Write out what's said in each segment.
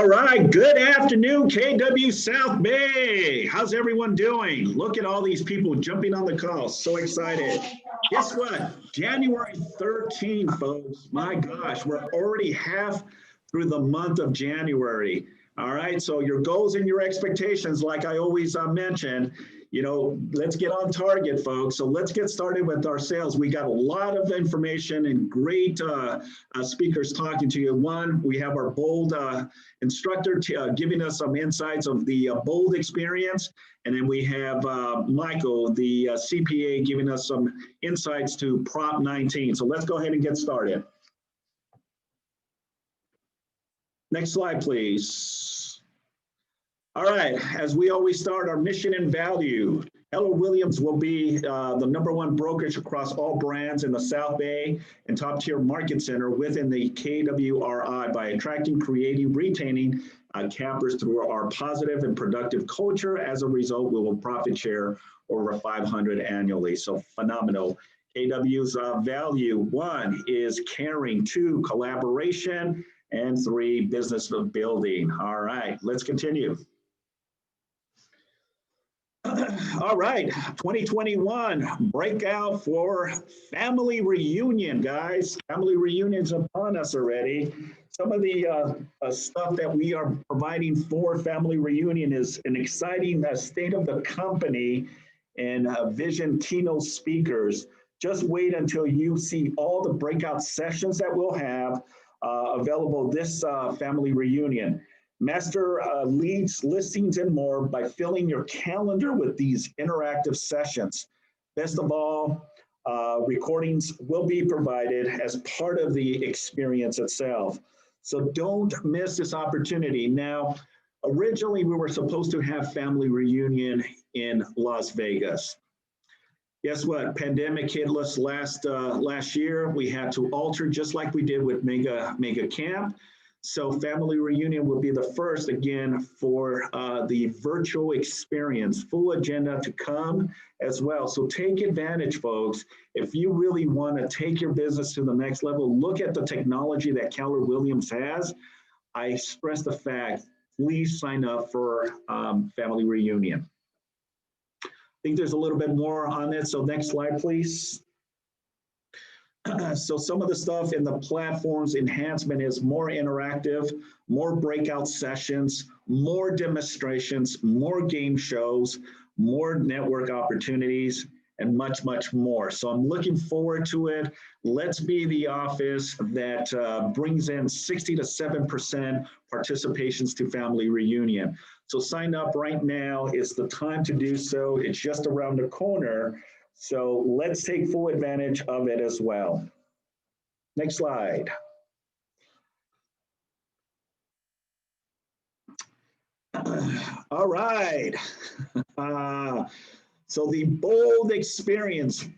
right, good afternoon, KW South Bay. How's everyone doing? Look at all these people jumping on the call. So excited. Guess what? January 13th, folks. My gosh, we're already half through the month of January. All right, so your goals and your expectations, like I always mention, let's get on target, folks. So let's get started with our sales. We got a lot of information and great speakers talking to you. One, we have our bold instructor giving us some insights of the bold experience. And then we have Michael, the CPA, giving us some insights to Prop 19. So let's go ahead and get started. Next slide, please. All right, as we always start, our mission and value. Keller Williams will be the #1 brokerage across all brands in the South Bay and top tier market center within the KWRI by attracting, creating, retaining campers through our positive and productive culture. As a result, we will profit share over 500 annually. So phenomenal. KW's value: 1 is caring, 2 collaboration, and 3 business building. All right, let's continue. All right, 2021 breakout for family reunion, guys. Family reunions upon us already. Some of the stuff that we are providing for family reunion is an exciting state of the company and vision keynote speakers. Just wait until you see all the breakout sessions that we'll have available this family reunion. Master leads, listings, and more by filling your calendar with these interactive sessions. Best of all, recordings will be provided as part of the experience itself. So don't miss this opportunity. Now, originally we were supposed to have family reunion in Las Vegas. Guess what? Pandemic hit us last year. We had to alter just like we did with Mega Camp. So family reunion will be the first again for the virtual experience, full agenda to come as well. So take advantage, folks. If you really want to take your business to the next level, look at the technology that Keller Williams has. I stress the fact, please sign up for family reunion. I think there's a little bit more on it. So next slide, please. So some of the stuff in the platform's enhancement is more interactive, more breakout sessions, more demonstrations, more game shows, more network opportunities, and much, much more. So I'm looking forward to it. Let's be the office that brings in 60 to 7% participations to family reunion. So sign up right now. It's the time to do so. It's just around the corner. So let's take full advantage of it as well. Next slide. All right. So the bold experience,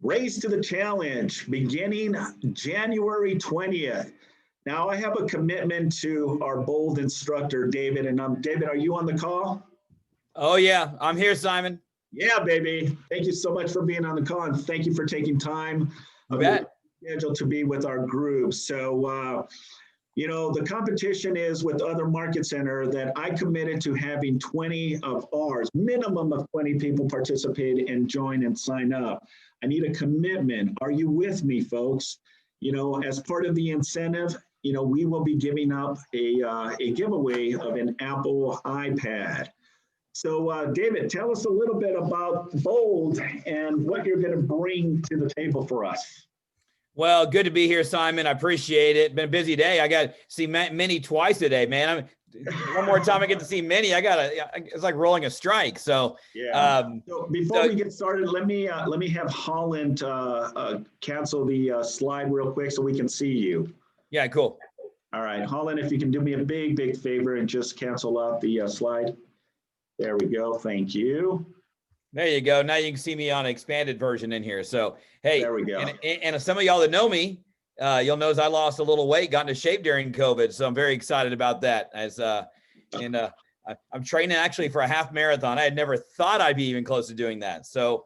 raise to the challenge, beginning January 20th. Now I have a commitment to our bold instructor, David, and David, are you on the call? Oh yeah, I'm here, Simon. Yeah, baby. Thank you so much for being on the call, and thank you for taking time schedule to be with our group. So, the competition is with other market center that I committed to having 20 of ours, minimum of 20 people participate and join and sign up. I need a commitment. Are you with me, folks? As part of the incentive, we will be giving up a giveaway of an Apple iPad. So David, tell us a little bit about Bold and what you're going to bring to the table for us. Well, good to be here, Simon. I appreciate it. Been a busy day. I got to see Minnie twice today, man. One more time I get to see Minnie, it's like rolling a strike. So yeah. So before we get started, let me have Holland cancel the slide real quick so we can see you. Yeah, cool. All right, Holland, if you can do me a big favor and just cancel out the slide. There we go. Thank you. There you go. Now you can see me on an expanded version in here. So, hey, there we go. And some of y'all that know me, you'll notice I lost a little weight, got into shape during COVID. So I'm very excited about that. I'm training actually for a half marathon. I had never thought I'd be even close to doing that. So,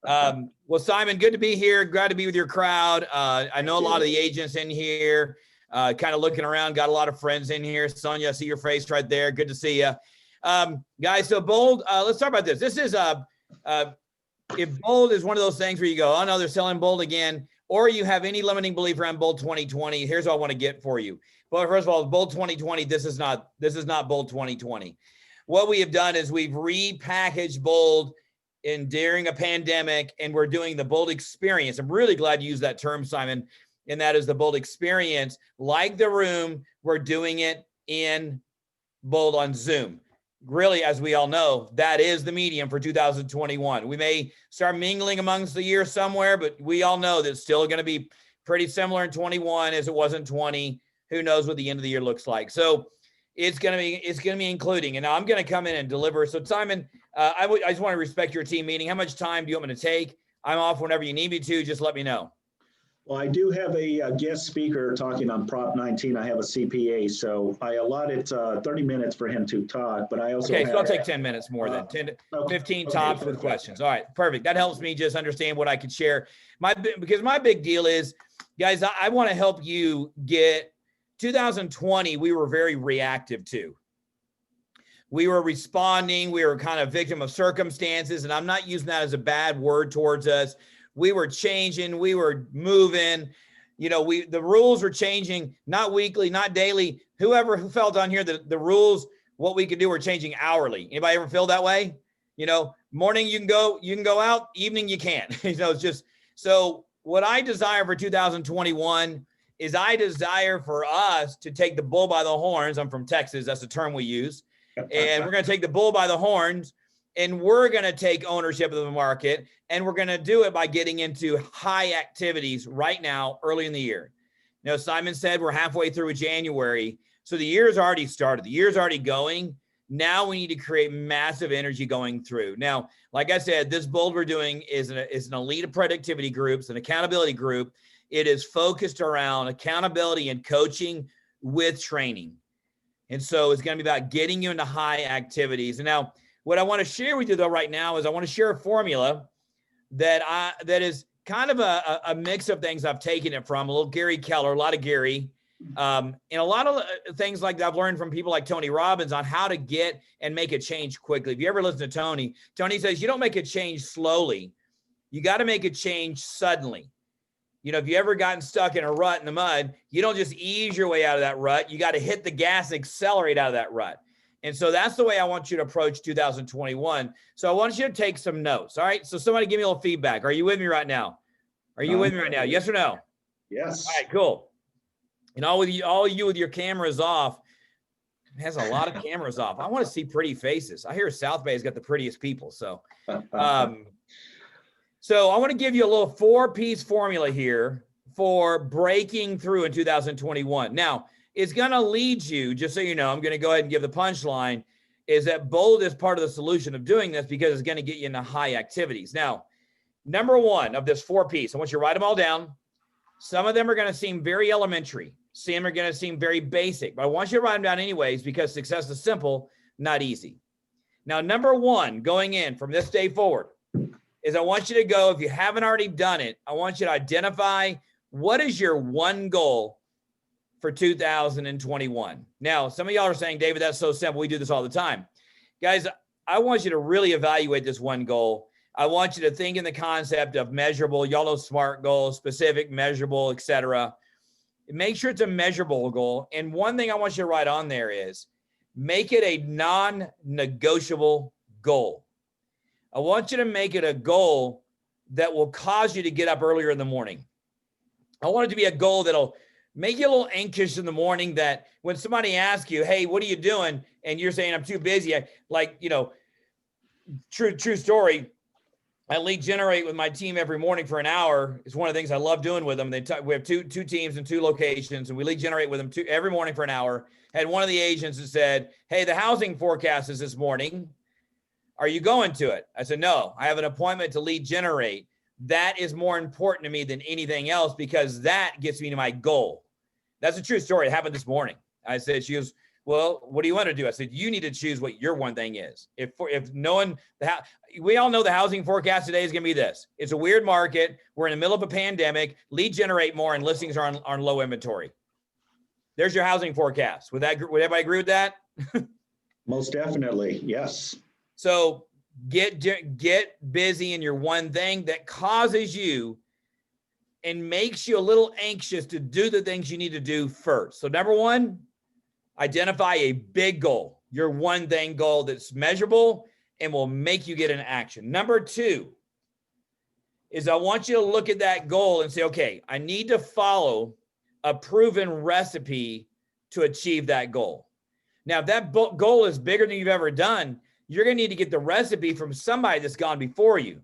well, Simon, good to be here. Glad to be with your crowd. I know a lot of the agents in here. Kind of looking around, got a lot of friends in here. Sonia, I see your face right there. Good to see you. Guys, so Bold, let's talk about this. This is, if Bold is one of those things where you go, oh no, they're selling Bold again, or you have any limiting belief around Bold 2020, here's what I want to get for you. But first of all, Bold 2020, this is not Bold 2020. What we have done is we've repackaged Bold during a pandemic, and we're doing the Bold experience. I'm really glad you used that term, Simon, and that is the Bold experience. Like the room, we're doing it in Bold on Zoom. Really, as we all know, that is the medium for 2021. We may start mingling amongst the year somewhere, but we all know that it's still going to be pretty similar in 21 as it was in 20. Who knows what the end of the year looks like? So it's going to be including, and now I'm going to come in and deliver. So Simon, I just want to respect your team meeting. How much time do you want me to take? I'm off whenever you need me to. Just let me know. Well, I do have a guest speaker talking on Prop 19. I have a CPA, so I allotted 30 minutes for him to talk, but I also Okay, so I'll take 10 minutes more then, 10 to 15 tops with questions. All right, perfect. That helps me just understand what I could share. Because my big deal is, guys, I want to help you get 2020, we were very reactive to. We were responding. We were kind of victim of circumstances, and I'm not using that as a bad word towards us. We were changing, we were moving, the rules were changing, not weekly, not daily. Who felt on here that the rules, what we could do, were changing hourly. Anybody ever feel that way? Morning you can go out, evening you can't. It's just, so what I desire for 2021 is I desire for us to take the bull by the horns. I'm from Texas, that's the term we use. And we're going to take the bull by the horns, and we're going to take ownership of the market, and we're going to do it by getting into high activities right now, early in the year. Simon said we're halfway through January, so the year's already started. The year's already going. Now we need to create massive energy going through. Now, like I said, this Bold we're doing is an elite productivity group, it's an accountability group. It is focused around accountability and coaching with training. And so it's going to be about getting you into high activities. And now, what I want to share with you though right now is I want to share a formula that is kind of a mix of things I've taken it from, a little Gary Keller, a lot of Gary, and a lot of things like that I've learned from people like Tony Robbins on how to get and make a change quickly. If you ever listen to Tony says you don't make a change slowly. You got to make a change suddenly. If you ever gotten stuck in a rut in the mud, you don't just ease your way out of that rut. You got to hit the gas and accelerate out of that rut. And so that's the way I want you to approach 2021. So I want you to take some notes. All right. So somebody give me a little feedback. Are you with me right now? Are you with me right now? Yes or no? Yes. All right, cool. And all you with your cameras off. It has a lot of cameras off. I want to see pretty faces. I hear South Bay's got the prettiest people. So, so I want to give you a little 4-piece formula here for breaking through in 2021. Now, it's going to lead you, just so you know, I'm going to go ahead and give the punchline, is that Bold is part of the solution of doing this because it's going to get you into high activities. Now, number one of this 4-piece, I want you to write them all down. Some of them are going to seem very elementary. Some are going to seem very basic, but I want you to write them down anyways because success is simple, not easy. Now, number one, going in from this day forward, is I want you to go, if you haven't already done it, I want you to identify what is your one goal for 2021. Now, some of y'all are saying, David, that's so simple. We do this all the time. Guys, I want you to really evaluate this one goal. I want you to think in the concept of measurable, y'all know SMART goals, specific, measurable, etc. Make sure it's a measurable goal. And one thing I want you to write on there is make it a non-negotiable goal. I want you to make it a goal that will cause you to get up earlier in the morning. I want it to be a goal that'll make you a little anxious in the morning, that when somebody asks you, hey, what are you doing? And you're saying, I'm too busy. True story. I lead generate with my team every morning for an hour. It's one of the things I love doing with them. We have two teams in 2 locations, and we lead generate with them every morning for an hour. Had one of the agents that said, hey, the housing forecast is this morning. Are you going to it? I said, no, I have an appointment to lead generate. That is more important to me than anything else because that gets me to my goal. That's a true story. It happened this morning. I said, she goes, well, what do you want to do? I said, you need to choose what your one thing is. We all know the housing forecast today is going to be this. It's a weird market. We're in the middle of a pandemic. Lead generate more and listings are on low inventory. There's your housing forecast. Would everybody agree with that? Most definitely, yes. So get busy in your one thing that causes you and makes you a little anxious to do the things you need to do first. So number one, identify a big goal, your one thing goal that's measurable and will make you get in action. Number two is I want you to look at that goal and say, okay, I need to follow a proven recipe to achieve that goal. Now, if that goal is bigger than you've ever done, you're going to need to get the recipe from somebody that's gone before you.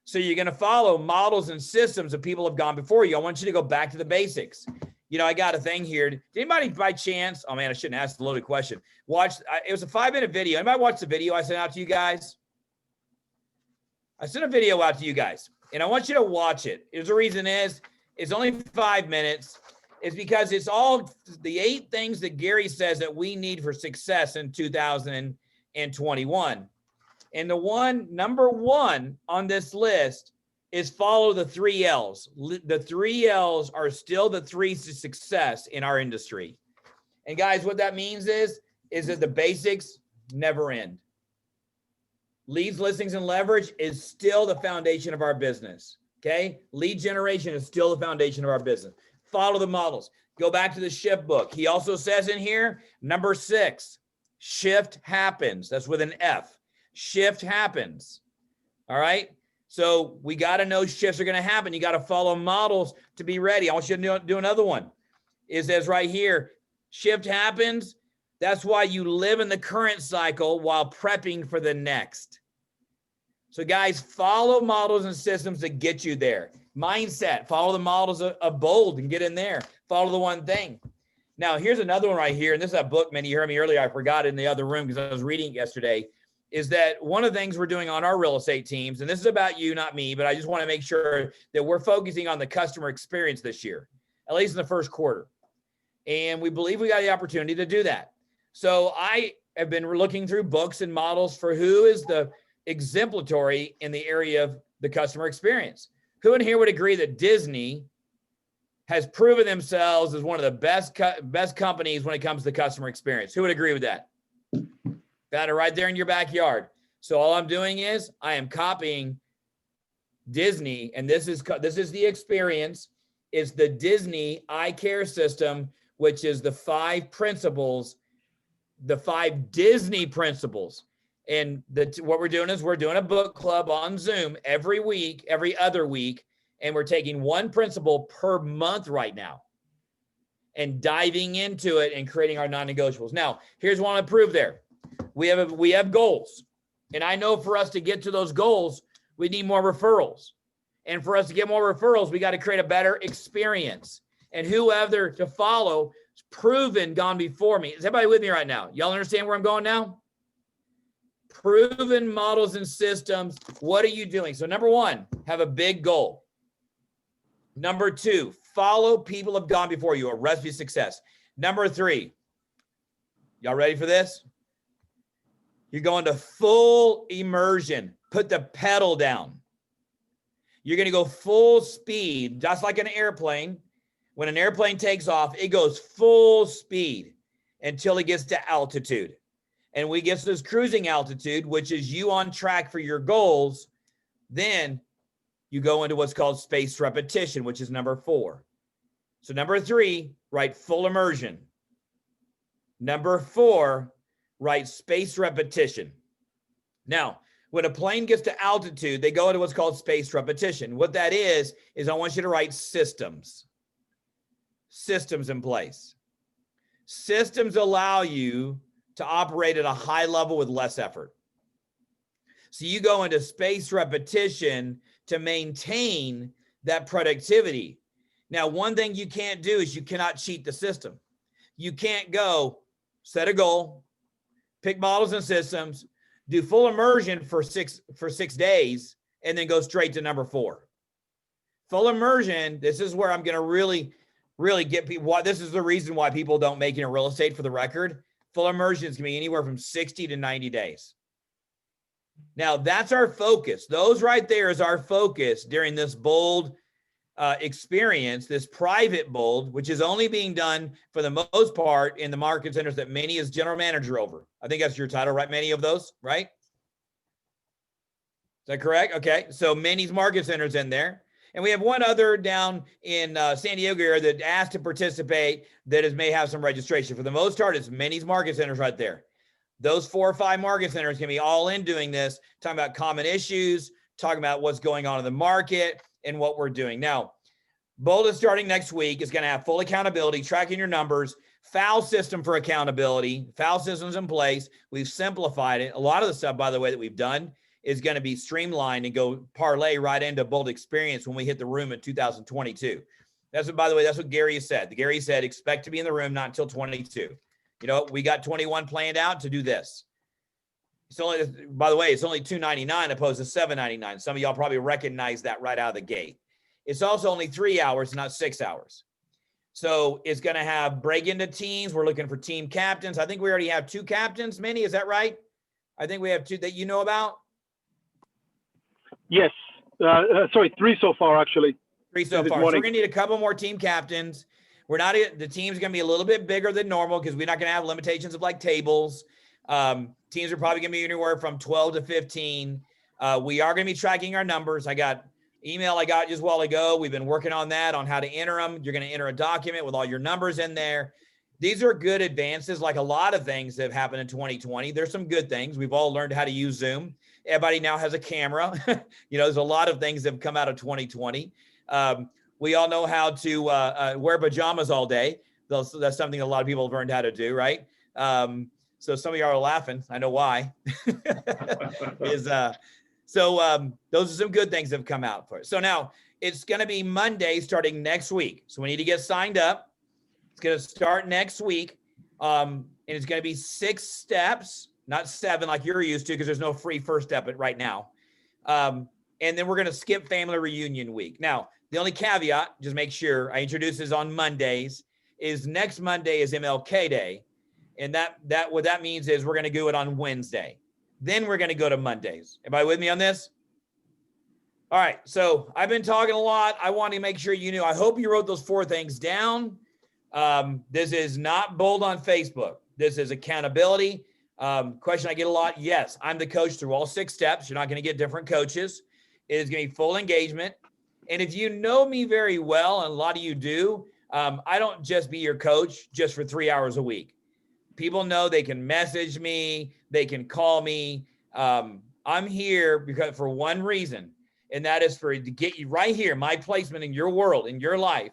So you're going to follow models and systems of people have gone before you. I want you to go back to the basics. You know, I got a thing here. Did anybody by chance, oh man, I shouldn't ask the loaded question. It was a 5-minute video. Anybody watch the video I sent out to you guys? I sent a video out to you guys and I want you to watch it. The reason is, it's only 5 minutes. It's because it's all the 8 things that Gary says that we need for success in 2021. And the number one on this list is follow the 3 L's. The 3 L's are still the 3 to success in our industry. And guys, what that means is that the basics never end. Leads, listings, and leverage is still the foundation of our business. Okay? Lead generation is still the foundation of our business. Follow the models. Go back to the shift book. He also says in here, number 6, shift happens. That's with an F. Shift happens. All right. So we got to know shifts are going to happen. You got to follow models to be ready. I want you to do another one. It says right here, shift happens. That's why you live in the current cycle while prepping for the next. So guys, follow models and systems that get you there. Mindset, follow the models of bold and get in there. Follow the one thing. Now, here's another one right here. And this is a book, many of you heard me earlier. I forgot it in the other room because I was reading it yesterday. Is that one of the things we're doing on our real estate teams, and this is about you, not me, but I just want to make sure that we're focusing on the customer experience this year, at least in the first quarter. And we believe we got the opportunity to do that. So I have been looking through books and models for who is the exemplary in the area of the customer experience. Who in here would agree that Disney has proven themselves as one of the best companies when it comes to customer experience? Who would agree with that? Got it right there in your backyard. So all I'm doing is I am copying Disney, and this is the experience. It's the Disney eye care system, which is the 5 principles, the 5 Disney principles. And what we're doing is we're doing a book club on Zoom every week, every other week, and we're taking one principle per month right now and diving into it and creating our non-negotiables. Now, here's what I want to prove there. We have goals. And I know for us to get to those goals, we need more referrals. And for us to get more referrals, we got to create a better experience. And whoever to follow is proven gone before me. Is everybody with me right now? Y'all understand where I'm going now? Proven models and systems. What are you doing? So number 1, have a big goal. Number 2, follow people who have gone before you, a recipe of success. Number 3, y'all ready for this? You're going to full immersion. Put the pedal down. You're going to go full speed, just like an airplane. When an airplane takes off, it goes full speed until it gets to altitude. And when it gets to this cruising altitude, which is you on track for your goals, then you go into what's called spaced repetition, which is number 4. So number 3, write full immersion. Number 4, write spaced repetition. Now, when a plane gets to altitude, they go into what's called spaced repetition. What that is I want you to write systems. Systems in place. Systems allow you to operate at a high level with less effort. So you go into spaced repetition to maintain that productivity. Now, one thing you can't do is you cannot cheat the system. You can't go set a goal, pick models and systems, do full immersion for six days, and then go straight to number 4. Full immersion, this is where I'm going to really get people. This is the reason why people don't make it in real estate, for the record. Full immersion is going to be anywhere from 60 to 90 days. Now, that's our focus. Those right there is our focus during this bold experience, this private bold, which is only being done for the most part in the market centers that Manny is general manager over. I think that's your title, right? Many of those, right? Is that correct? Okay. So Manny's market centers in there. And we have one other down in San Diego area that asked to participate that may have some registration. For the most part, it's Manny's market centers right there. Those 4 or 5 market centers can be all in doing this, talking about common issues, talking about what's going on in the market and what we're doing. Now, Bold is starting next week. It's going to have full accountability, tracking your numbers, foul system for accountability, foul systems in place. We've simplified it. A lot of the stuff, by the way, that we've done is going to be streamlined and go parlay right into Bold experience when we hit the room in 2022. That's what, by the way, that's what Gary has said. Gary said, expect to be in the room, not until 22. You know, we got 21 planned out to do this. It's only, by the way, it's only $299 opposed to $799. Some of y'all probably recognize that right out of the gate. It's also only 3 hours, not 6 hours. So it's going to have break into teams. We're looking for team captains. I think we already have 2 captains. Minnie, is that right? I think we have 2 that you know about. Yes. Sorry, 3 so far, actually. 3 so far. So we're going to need a couple more team captains. We're not, the team's going to be a little bit bigger than normal because we're not going to have limitations of like tables. Teams are probably going to be anywhere from 12 to 15. We are going to be tracking our numbers. I got email I got just a while ago. We've been working on that, on how to enter them. You're going to enter a document with all your numbers in there. These are good advances, like a lot of things that have happened in 2020. There's some good things. We've all learned how to use Zoom. Everybody now has a camera. You know, there's a lot of things that have come out of 2020. We all know how to wear pajamas all day. That's something a lot of people have learned how to do, right? So some of y'all are laughing. I know why. Those are some good things that have come out for it. So now it's going to be Monday starting next week. So we need to get signed up. It's going to start next week. And it's going to be 6 steps, not 7 like you're used to because there's no free first step right now. And then we're going to skip family reunion week. Now, the only caveat, just make sure I introduce this on Mondays, is next Monday is MLK Day. And that what that means is we're going to do it on Wednesday. Then we're going to go to Mondays. Everybody with me on this? All right. So I've been talking a lot. I want to make sure you knew. I hope you wrote those 4 things down. This is not Bold on Facebook. This is accountability. Question I get a lot. Yes, I'm the coach through all 6 steps. You're not going to get different coaches. It is going to be full engagement. And if you know me very well, and a lot of you do, I don't just be your coach just for 3 hours a week. People know they can message me, they can call me. I'm here because for one reason, and that is to get you right here. My placement in your world, in your life,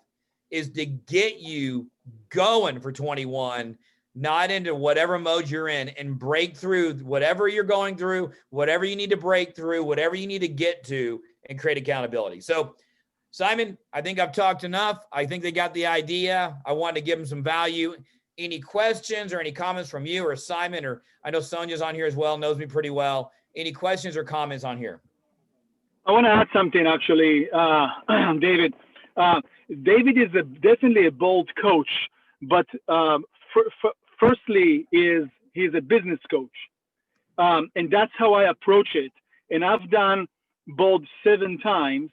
is to get you going for 21, not into whatever mode you're in, and break through whatever you're going through, whatever you need to break through, whatever you need to get to, and create accountability. So, Simon, I think I've talked enough. I think they got the idea. I wanted to give them some value. Any questions or any comments from you or Simon, or I know Sonia's on here as well, knows me pretty well. Any questions or comments on here? I want to add something, actually, David. David is definitely a bold coach, but firstly, he's a business coach. And that's how I approach it. And I've done bold 7 times,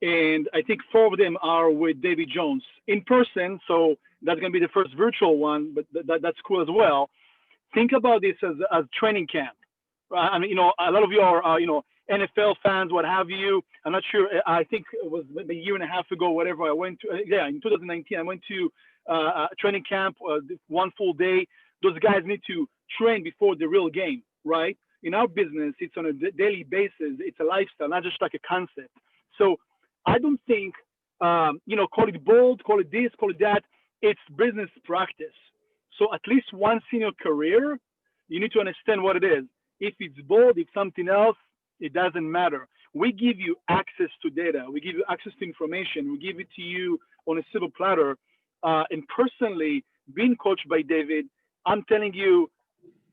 and I think 4 of them are with David Jones in person. So that's going to be the first virtual one, but that's cool as well. Think about this as training camp. I mean, you know, a lot of you are, you know, NFL fans, what have you. I'm not sure. I think it was maybe a year and a half ago, whatever. I went to, in 2019, I went to training camp, 1 full day. Those guys need to train before the real game, right? In our business, it's on a daily basis. It's a lifestyle, not just like a concept. So I don't think, you know, call it bold, call it this, call it that. It's business practice. So at least once in your career, you need to understand what it is. If it's bold, if something else, it doesn't matter. We give you access to data. We give you access to information. We give it to you on a silver platter. And personally, being coached by David, I'm telling you,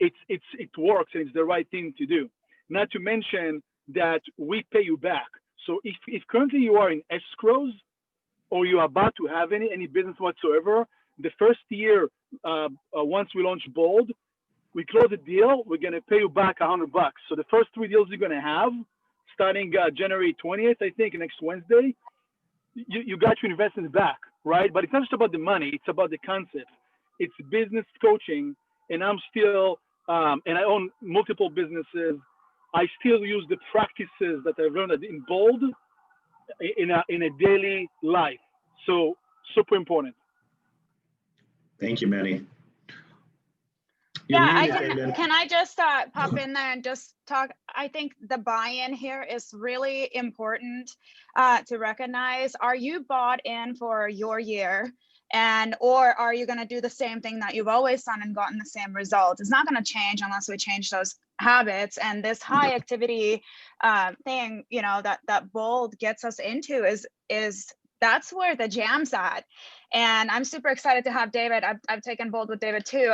it works and it's the right thing to do. Not to mention that we pay you back. So if currently you are in escrows or you're about to have any business whatsoever, the first year, once we launch Bold, we close a deal, we're going to pay you back $100. So the first 3 deals you're going to have, starting January 20th, I think, next Wednesday, you got your investment back, right? But it's not just about the money; it's about the concept. It's business coaching, and I'm still, and I own multiple businesses. I still use the practices that I've learned in Bold in a daily life. So super important. Thank you, Manny. Yeah, can I just pop in there and just talk? I think the buy-in here is really important to recognize. Are you bought in for your year? Or are you going to do the same thing that you've always done and gotten the same results? It's not going to change unless we change those habits. And this high activity thing, you know, that Bold gets us into is that's where the jam's at. And I'm super excited to have David. I've taken Bold with David too.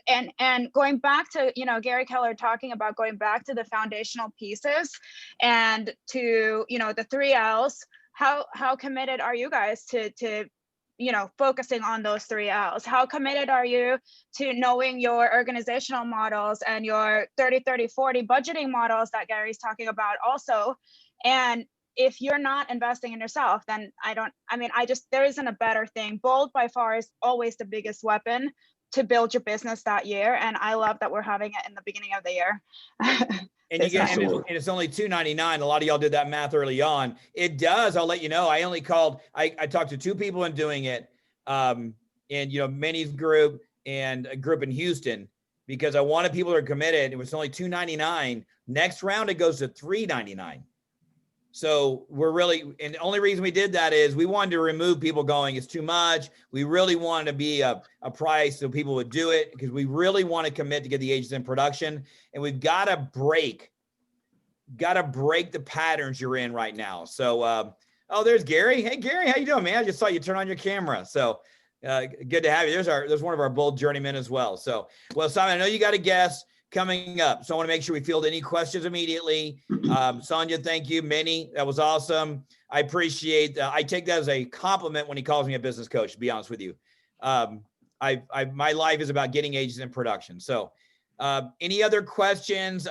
And going back to, you know, Gary Keller talking about going back to the foundational pieces and to, you know, the 3 L's, how committed are you guys to you know, focusing on those 3 L's? How committed are you to knowing your organizational models and your 30-30-40 budgeting models that Gary's talking about also? And if you're not investing in yourself, then there isn't a better thing. Bold by far is always the biggest weapon to build your business that year. And I love that we're having it in the beginning of the year. And it's only $2.99. A lot of y'all did that math early on. It does. I'll let you know. I only called. I talked to 2 people in doing it, and you know, Manny's group and a group in Houston, because I wanted people that are committed. It was only $2.99. Next round it goes to $3.99. So we're really, and the only reason we did that is we wanted to remove people going, it's too much. We really wanted to be a price so people would do it, because we really want to commit to get the agents in production. And we've got to break the patterns you're in right now. So, oh, there's Gary. Hey, Gary, how you doing, man? I just saw you turn on your camera. So good to have you. There's one of our Bold journeymen as well. So, well, Simon, I know you got a guest coming up, so I want to make sure we field any questions immediately. Sonia, thank you. Minnie, that was awesome. I appreciate. I take that as a compliment when he calls me a business coach, to be honest with you. My life is about getting agents in production. So, any other questions?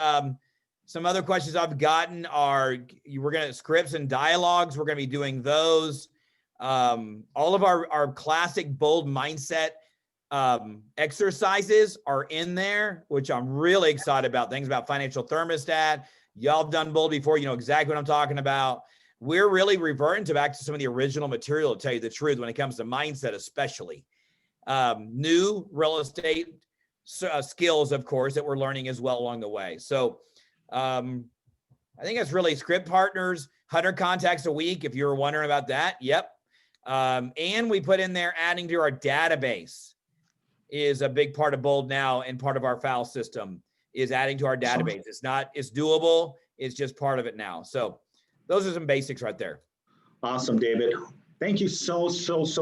Some other questions I've gotten are, we're going to scripts and dialogues. We're going to be doing those. All of our classic Bold mindset exercises are in there, which I'm really excited about. Things about financial thermostat. Y'all have done Bold before. You know exactly what I'm talking about. We're really reverting back to some of the original material, to tell you the truth, when it comes to mindset, especially. New real estate skills, of course, that we're learning as well along the way. So I think it's really script partners, 100 contacts a week, if you were wondering about that. Yep. And we put in there adding to our database is a big part of Bold now, and part of our file system is adding to our database. It's doable. It's just part of it now. So those are some basics right there. Awesome, David. Thank you so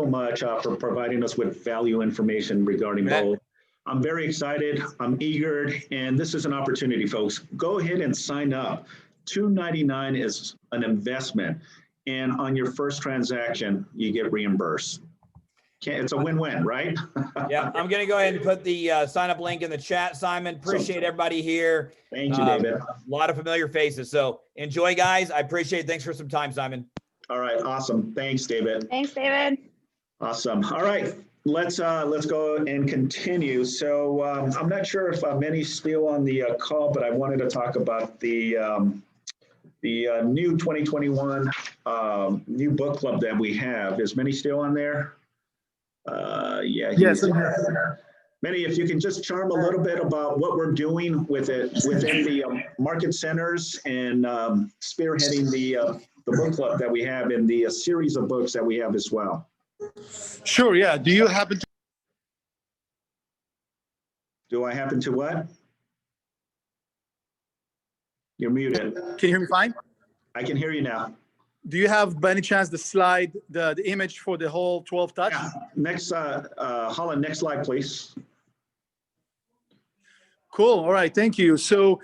much for providing us with value information regarding Bold. I'm very excited. I'm eager, and this is an opportunity, folks. Go ahead and sign up. $2.99 is an investment, and on your first transaction, you get reimbursed. It's a win-win, right? Yeah, I'm going to go ahead and put the sign-up link in the chat, Simon. Appreciate everybody here. Thank you, David. A lot of familiar faces. So enjoy, guys. I appreciate it. Thanks for some time, Simon. All right, awesome. Thanks, David. Thanks, David. Awesome. All right, let's go and continue. So I'm not sure if Manny's still on the call, but I wanted to talk about the new 2021 new book club that we have. Is Manny still on there? Yeah. Yes. Manny, if you can just charm a little bit about what we're doing with it within the market centers and spearheading the book club that we have in the series of books that we have as well. Sure. Yeah. Do you happen to? Do I happen to what? You're muted. Can you hear me fine? I can hear you now. Do you have, by any chance, the slide, the image for the whole 12 touch? Yeah. Next, Holland, next slide, please. Cool. All right. Thank you. So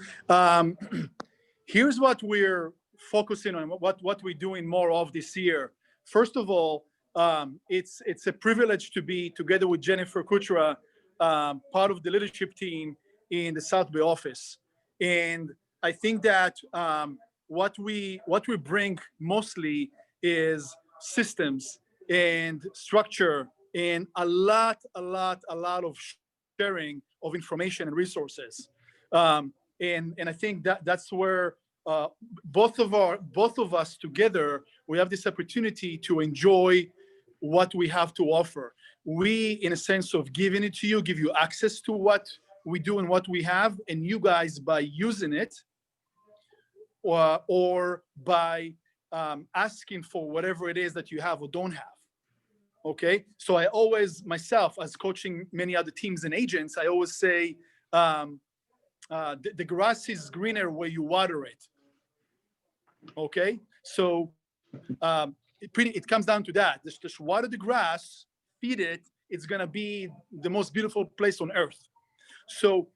here's what we're focusing on, what we're doing more of this year. First of all, it's a privilege to be together with Jennifer Kuchera, part of the leadership team in the South Bay office. And I think that what we bring mostly is systems and structure and a lot of sharing of information and resources. And I think that's where both of us together, we have this opportunity to enjoy what we have to offer. We, in a sense of giving it to you, give you access to what we do and what we have, and you guys, by using it or by asking for whatever it is that you have or don't have. Okay, so I always, myself, as coaching many other teams and agents, I always say the grass is greener where you water it. Okay, so it comes down to that. Just water the grass, feed it. It's gonna be the most beautiful place on earth. So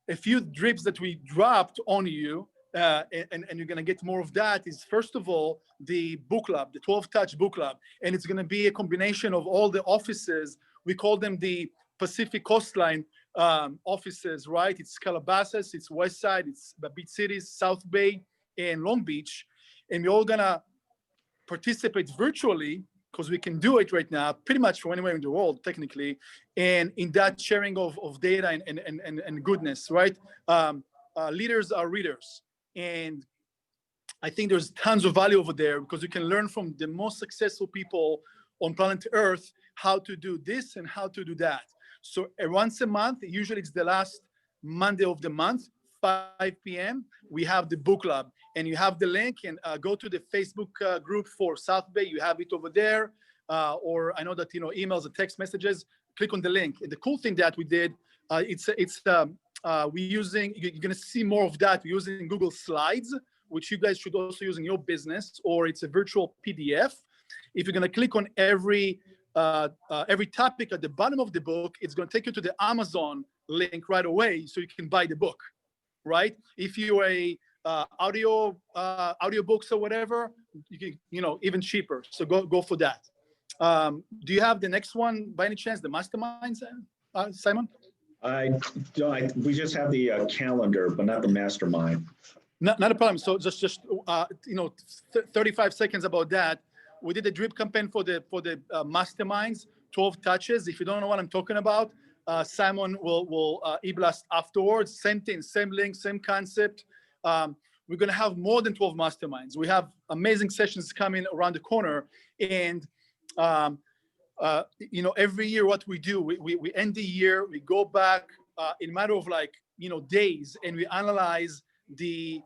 a few drips that we dropped on you, and you're gonna get more of that, is first of all, the book club, the 12 Touch book club. And it's gonna be a combination of all the offices. We call them the Pacific Coastline offices, right? It's Calabasas, it's West Side, it's the Beach Cities, South Bay, and Long Beach. And we're all gonna participate virtually, because we can do it right now, pretty much from anywhere in the world, technically, and in that sharing of data and goodness, right? Leaders are readers. And I think there's tons of value over there, because you can learn from the most successful people on planet Earth how to do this and how to do that. So once a month, usually it's the last Monday of the month, 5 p.m., we have the book club. And you have the link, and go to the Facebook group for South Bay. You have it over there. Or I know that, emails and text messages, click on the link. And the cool thing that we did, we're using, you're going to see more of that. We're using Google Slides, which you guys should also use in your business, or it's a virtual PDF. If you're going to click on every topic at the bottom of the book, it's going to take you to the Amazon link right away, so you can buy the book, right? If you're a audio books or whatever, you can, even cheaper. So go for that. Do you have the next one by any chance, the masterminds, Simon? We just have the calendar, but not the mastermind. Not a problem. So just 35 seconds about that. We did a drip campaign for the masterminds, 12 touches. If you don't know what I'm talking about, Simon will e-blast afterwards. Same thing, same link, same concept. We're going to have more than 12 masterminds. We have amazing sessions coming around the corner. And, every year what we do, we end the year, we go back in a matter of days, and we analyze the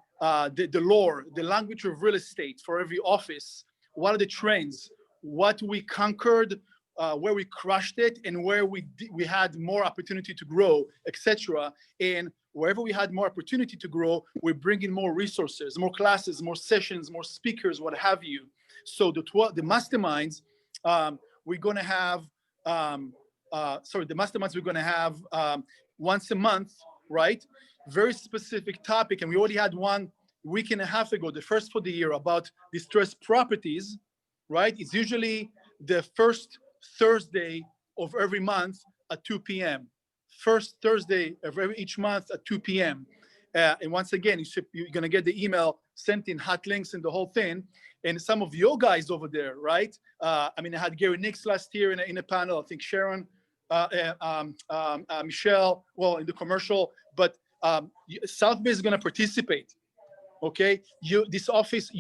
lore, the language of real estate for every office. What are the trends? What we conquered, where we crushed it, and where we had more opportunity to grow, etc. And wherever we had more opportunity to grow, we're bringing more resources, more classes, more sessions, more speakers, what have you. So the masterminds, we're going to have, the masterminds we're going to have once a month, right? Very specific topic. And we already had one week and a half ago, the first for the year, about distressed properties, right? It's usually the first Thursday of every month at 2 p.m. First Thursday of each month at 2 p.m. And once again, you're going to get the email sent in, hot links and the whole thing. And some of your guys over there, right? I had Gary Nix last year in a panel. I think Sharon, Michelle, well, in the commercial. But South Bay is going to participate. Okay, your office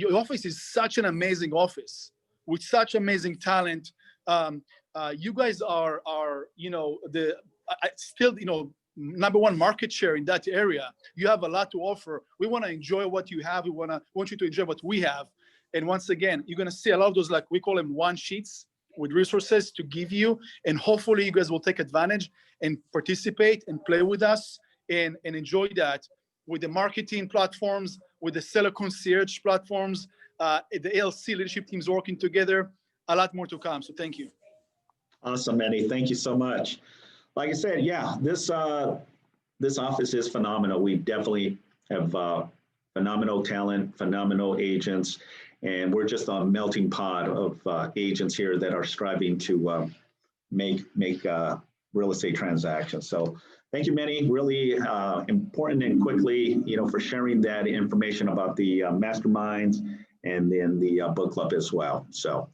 is such an amazing office with such amazing talent. You guys are still number one market share in that area. You have a lot to offer. We want to enjoy what you have. We want you to enjoy what we have. And once again, you're going to see a lot of those, we call them one sheets with resources to give you. And hopefully you guys will take advantage and participate and play with us and enjoy that with the marketing platforms, with the seller concierge platforms, the ALC leadership teams working together. A lot more to come. So thank you. Awesome, Eddie. Thank you so much. Like I said, yeah, this office is phenomenal. We definitely have phenomenal talent, phenomenal agents, and we're just a melting pot of agents here that are striving to make real estate transactions. So thank you, Manny. Really important and quickly, for sharing that information about the masterminds and then the book club as well. So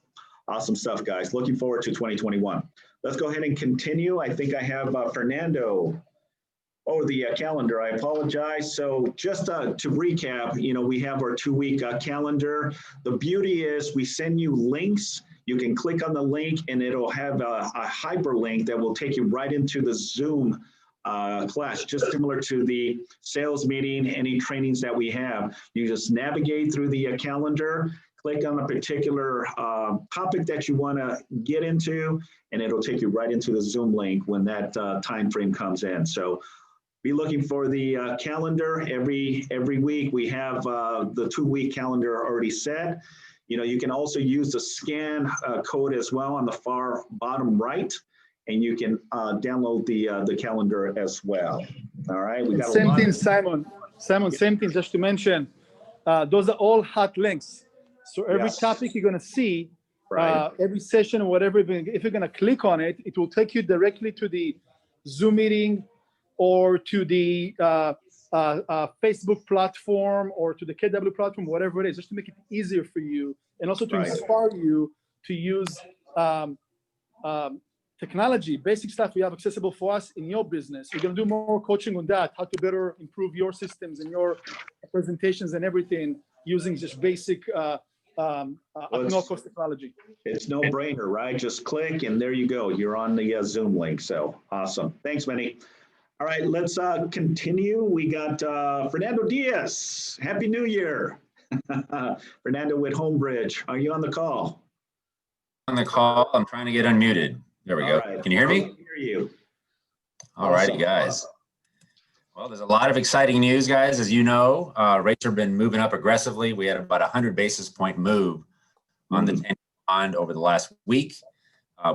Awesome stuff, guys. Looking forward to 2021. Let's go ahead and continue. I think I have Fernando. Oh, the calendar. I apologize. So just to recap, we have our 2-week calendar. The beauty is we send you links. You can click on the link and it'll have a hyperlink that will take you right into the Zoom class, just similar to the sales meeting, any trainings that we have. You just navigate through the calendar, click on a particular topic that you want to get into, and it'll take you right into the Zoom link when that time frame comes in. So be looking for the calendar every week. We have the 2-week calendar already set. You can also use the scan code as well on the far bottom right, and you can download the calendar as well. All right. We got same thing, Simon. Simon, same thing. Just to mention, those are all hot links. So every topic you're going to see, every session or whatever, if you're going to click on it, it will take you directly to the Zoom meeting, or to the Facebook platform, or to the KW platform, whatever it is, just to make it easier for you, and also to inspire you to use technology, basic stuff we have accessible for us in your business. We're going to do more coaching on that, how to better improve your systems and your presentations and everything using just basic no-cost technology. It's no brainer, right? Just click and there you go. You're on the Zoom link. So awesome. Thanks, Manny. All right, let's continue. We got Fernando Diaz. Happy New Year. Fernando with Homebridge. Are you on the call? On the call. I'm trying to get unmuted. There we go. Right. Can you hear me? I can hear you. All righty, guys. Well, there's a lot of exciting news, guys. As you know, rates have been moving up aggressively. We had about 100 basis point move on the 10-year bond over the last week.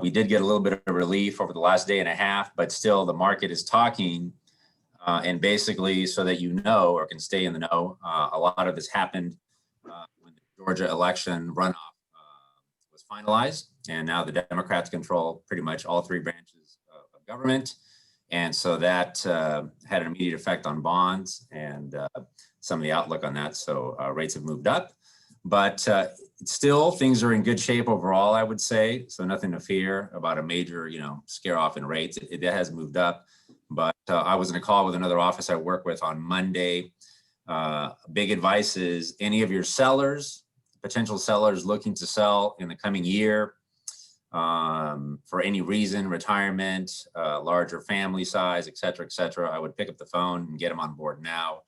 We did get a little bit of relief over the last day and a half, but still the market is talking. And basically, so that you know, or can stay in the know, a lot of this happened when the Georgia election runoff was finalized. And now the Democrats control pretty much all 3 branches of government. And so that had an immediate effect on bonds and some of the outlook on that. So rates have moved up. But still, things are in good shape overall, I would say. So nothing to fear about a major, scare off in rates. It has moved up. But I was in a call with another office I work with on Monday. Big advice is any of your sellers, potential sellers looking to sell in the coming year for any reason, retirement, larger family size, et cetera, I would pick up the phone and get them on board now.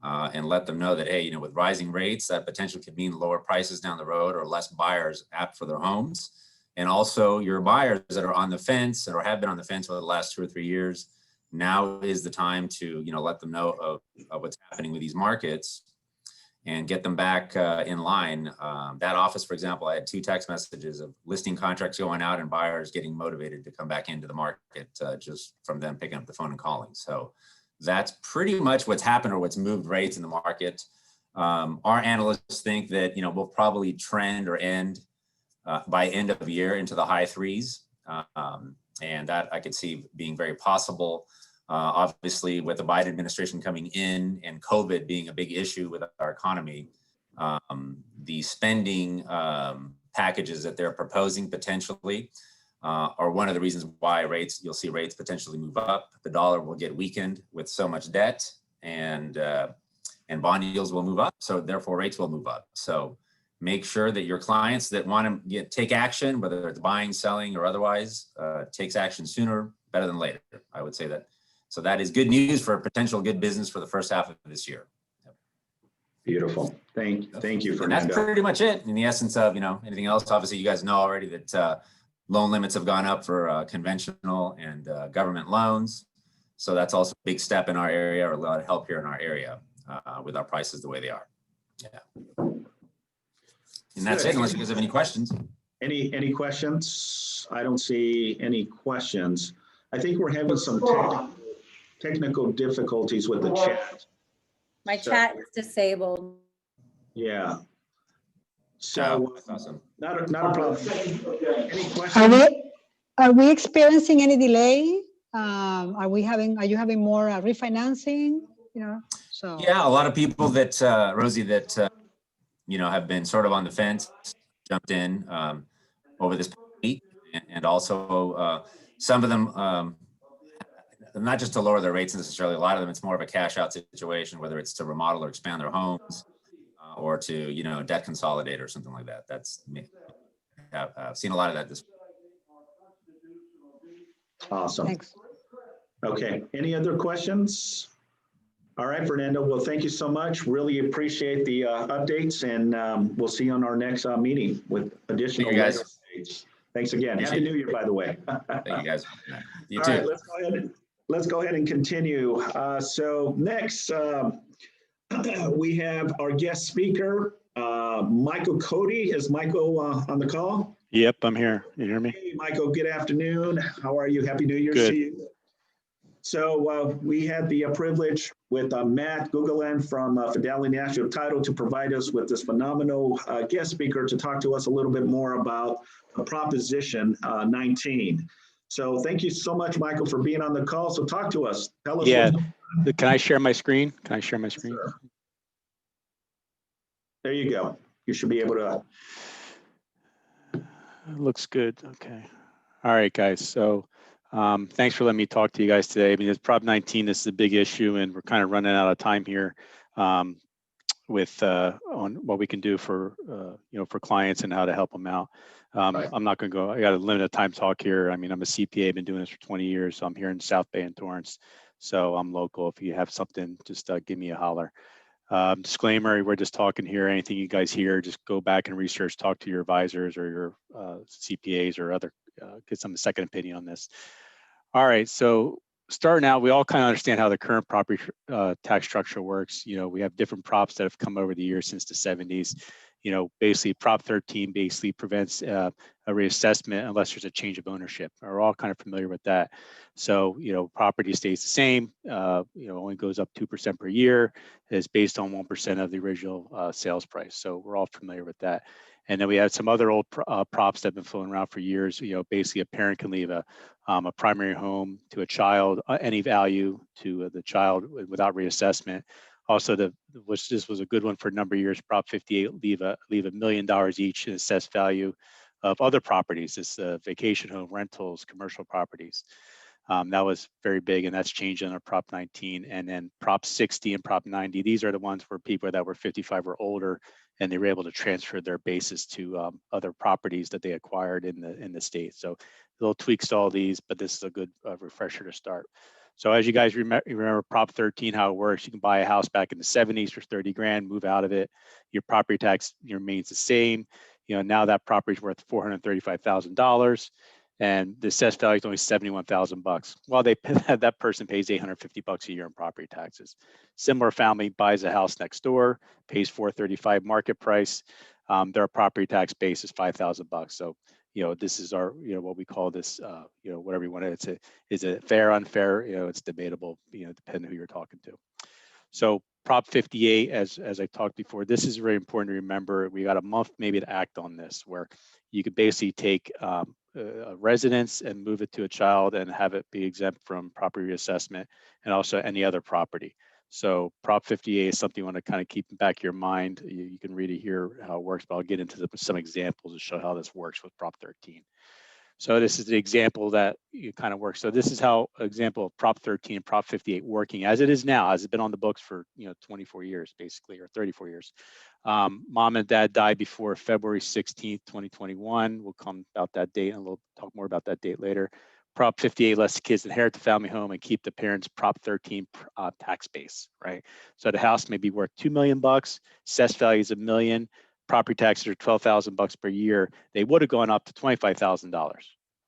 And let them know that, hey, with rising rates, that potentially could mean lower prices down the road or less buyers apt for their homes. And also your buyers that are on the fence or have been on the fence over the last 2 or 3 years, now is the time to, let them know of what's happening with these markets and get them back in line. That office, for example, I had 2 text messages of listing contracts going out and buyers getting motivated to come back into the market just from them picking up the phone and calling. So that's pretty much what's happened or what's moved rates in the market. Our analysts think that, we'll probably trend or end by end of the year into the high 3s. And that I could see being very possible. Obviously, with the Biden administration coming in and COVID being a big issue with our economy, the spending packages that they're proposing potentially are one of the reasons why you'll see rates potentially move up. The dollar will get weakened with so much debt, and bond yields will move up. So therefore, rates will move up. So make sure that your clients that want to take action, whether it's buying, selling, or otherwise, takes action sooner, better than later. I would say that. So that is good news for a potential good business for the first half of this year. Beautiful. Thank you, Fernando. And that's pretty much it in the essence of, anything else. Obviously, you guys know already that loan limits have gone up for conventional and government loans. So that's also a big step in our area, or a lot of help here in our area with our prices the way they are. Yeah. And that's it, unless you guys have any questions. Any questions? I don't see any questions. I think we're having some technical difficulties with the chat. My chat is disabled. Yeah. So that's awesome. Not a problem. Any questions? Are we experiencing any delay? Are you having more refinancing? So yeah, a lot of people that Rosie that have been sort of on the fence, jumped in. over this week, and also some of them, not just to lower their rates necessarily, a lot of them, it's more of a cash out situation, whether it's to remodel or expand their homes or to, you know, debt consolidate or something like that. That's me. I've seen a lot of that this week. Awesome. Thanks. Okay, any other questions? All right, Fernando, well, thank you so much. Really appreciate the updates, and we'll see you on our next meeting with additional Thank you, guys. updates. Thanks again. Appreciate Happy New Year, by the way. Thank you, guys. You All too. right, let's go ahead and continue. So next, we have our guest speaker, Michael Cody. Is Michael on the call? Yep, I'm here. You hear me? Hey, Michael, good afternoon. How are you? Happy New Year Good. to you. So we had the privilege with Matt Gugalan from Fidelity National Title to provide us with this phenomenal guest speaker to talk to us a little bit more about Proposition 19. So thank you so much, Michael, for being on the call. So talk to us. Tell us. Yeah. Can I share my screen? Can I share my screen? Sure. There you go. You should be able to. Looks good. Okay. All right, guys. So thanks for letting me talk to you guys today. I mean, it's Prop 19. This is a big issue, and we're kind of running out of time here with on what we can do for you know, for clients and how to help them out. Right. I'm not going to go. I got a limited time talk here. I mean, I'm a CPA. I've been doing this for 20 years. So I'm here in South Bay and Torrance. So I'm local. If you have something, just give me a holler. Disclaimer, we're just talking here. Anything you guys hear, just go back and research, talk to your advisors or your CPAs or other, get some second opinion on this. All right, so starting out, we all kind of understand how the current property tax structure works. You know, we have different props that have come over the years since the 70s. You know, basically Prop 13 basically prevents a reassessment unless there's a change of ownership. We're all kind of familiar with that. So, you know, property stays the same, you know, only goes up 2% per year, is based on 1% of the original sales price. So we're all familiar with that. And then we have some other old props that have been floating around for years. You know, basically a parent can leave a primary home to a child, any value to the child without reassessment. Also, this was a good one for a number of years. Prop 58 leave $1 million each in assessed value of other properties. This vacation home rentals, commercial properties. That was very big, and that's changed under Prop 19. And then Prop 60 and Prop 90. These are the ones for people that were 55 or older, and they were able to transfer their bases to other properties that they acquired in the state. So little tweaks to all these, but this is a good refresher to start. So as you guys remember Prop 13, how it works, you can buy a house back in the 70s for 30 grand, move out of it. Your property tax remains the same. You know, now that property is worth $435,000 and the assessed value is only $71,000. Well, that person pays $850 a year in property taxes. Similar family buys a house next door, pays $435 market price. Their property tax base is $5,000. So, you know, this is our, you know, what we call this, you know, whatever you want to, is it fair, unfair? You know, it's debatable, you know, depending who you're talking to. So Prop 58, as I talked before, this is very important to remember. We got a month maybe to act on this, where you could basically take a residence and move it to a child and have it be exempt from property reassessment and also any other property. So Prop 58 is something you want to kind of keep in the back of your mind. You can read it here how it works, but I'll get into some examples to show how this works with Prop 13. So this is the example that it kind of works. So this is how example of Prop 13 and Prop 58 working as it is now, as it's been on the books for 24 years basically, or 34 years. Mom and dad died before February 16th, 2021. We'll come about that date and we'll talk more about that date later. Prop 58 lets the kids inherit the family home and keep the parents' Prop 13 tax base, right? So the house may be worth $2 million, assessed value is $1 million, property taxes are $12,000 per year. They would have gone up to $25,000,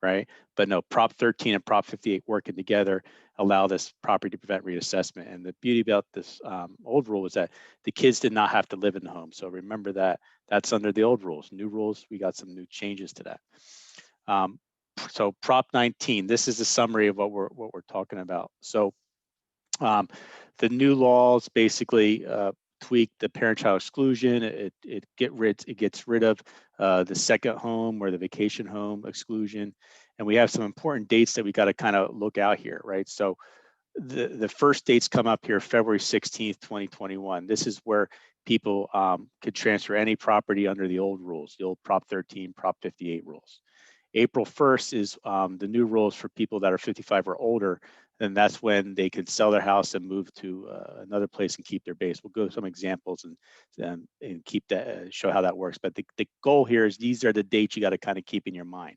right? But no, Prop 13 and Prop 58 working together allow this property to prevent reassessment. And the beauty about this old rule was that the kids did not have to live in the home. So remember that that's under the old rules. New rules, we got some new changes to that. So Prop 19, this is a summary of what we're talking about. So the new laws basically tweak the parent-child exclusion. It gets rid of the second home or the vacation home exclusion, and we have some important dates that we got to kind of look out here, right? So the first dates come up here, February 16th, 2021. This is where people could transfer any property under the old rules, the old Prop 13, Prop 58 rules. April 1st is the new rules for people that are 55 or older, and that's when they can sell their house and move to another place and keep their base. We'll go to some examples and keep that, show how that works. But the goal here is these are the dates you got to kind of keep in your mind.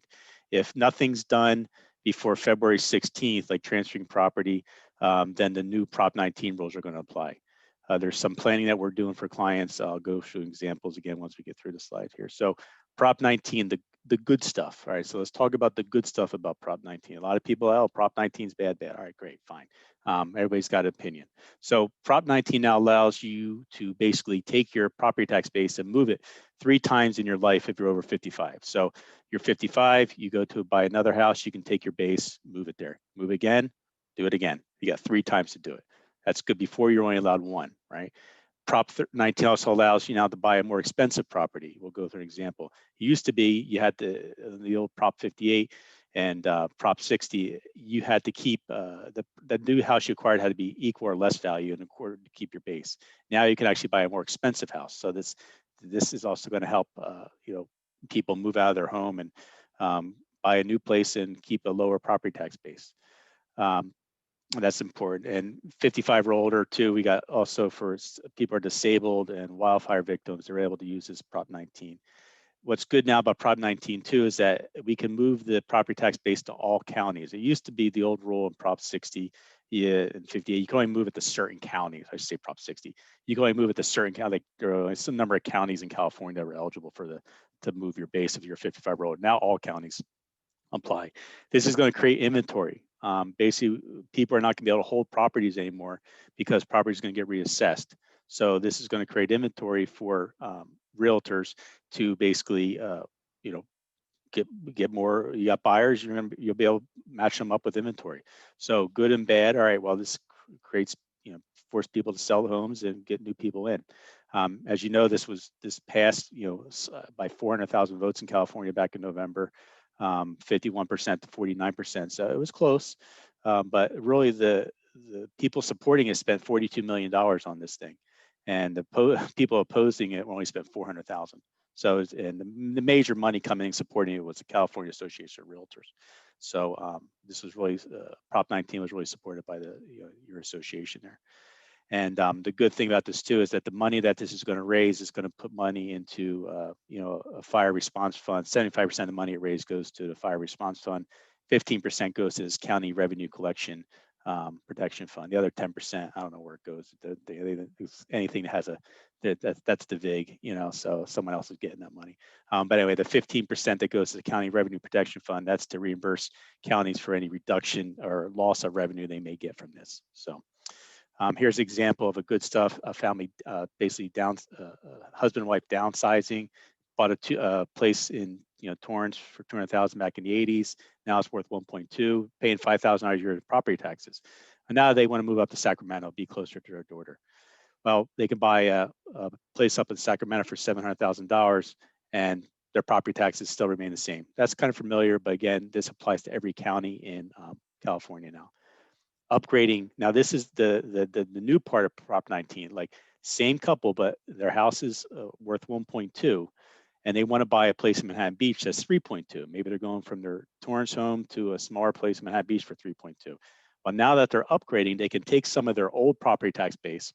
If nothing's done before February 16th, like transferring property, then the new Prop 19 rules are going to apply. There's some planning that we're doing for clients. I'll go through examples again once we get through the slide here. So Prop 19, the good stuff. All right, so let's talk about the good stuff about Prop 19. A lot of people, oh, Prop 19 is bad. All right, great, fine. Everybody's got an opinion. So Prop 19 now allows you to basically take your property tax base and move it 3 times in your life if you're over 55. So you're 55, you go to buy another house, you can take your base, move it there. Move again, do it again. You got 3 times to do it. That's good. Before you're only allowed 1, right? Prop 19 also allows you now to buy a more expensive property. We'll go through an example. It used to be you had the old Prop 58 and Prop 60. You had to keep the new house you acquired had to be equal or less value in order to keep your base. Now you can actually buy a more expensive house. So this is also going to help people move out of their home and buy a new place and keep a lower property tax base. That's important. And 55 or older too, we got also for people who are disabled and wildfire victims, they're able to use this Prop 19. What's good now about Prop 19 too is that we can move the property tax base to all counties. It used to be the old rule in Prop 60 and 58. You can only move it to certain counties. I should say Prop 60. You can only move it to certain counties. Like there are some number of counties in California that were eligible for to move your base if you're 55 or older. Now all counties apply. This is going to create inventory. Basically, people are not going to be able to hold properties anymore because property is going to get reassessed. So this is going to create inventory for realtors to basically, get more. You got buyers, you'll be able to match them up with inventory. So good and bad. All right. Well, this creates, force people to sell homes and get new people in. As you know, this passed, by 400,000 votes in California back in November. 51% to 49%. So it was close, but really the people supporting it spent $42 million on this thing, and the people opposing it only spent 400,000. So and the major money coming in supporting it was the California Association of Realtors. So this was really Prop 19 was really supported by your association there. And the good thing about this too is that the money that this is going to raise is going to put money into, a fire response fund. 75% of the money it raised goes to the fire response fund. 15% goes to this county revenue collection protection fund. The other 10%, I don't know where it goes. Anything that has that's the VIG, so someone else is getting that money. But anyway, the 15% that goes to the county revenue protection fund, that's to reimburse counties for any reduction or loss of revenue they may get from this. So. Here's an example of a good stuff. A family basically husband and wife downsizing, bought a place in Torrance for $200,000 back in the 80s. Now it's worth 1.2, paying $5,000 a year in property taxes. And now they want to move up to Sacramento, be closer to their daughter. Well, they can buy a place up in Sacramento for $700,000 and their property taxes still remain the same. That's kind of familiar, but again, this applies to every county in California now. Upgrading. Now this is the new part of Prop 19, like same couple, but their house is worth 1.2 and they want to buy a place in Manhattan Beach that's 3.2. Maybe they're going from their Torrance home to a smaller place in Manhattan Beach for 3.2. Well, now that they're upgrading, they can take some of their old property tax base,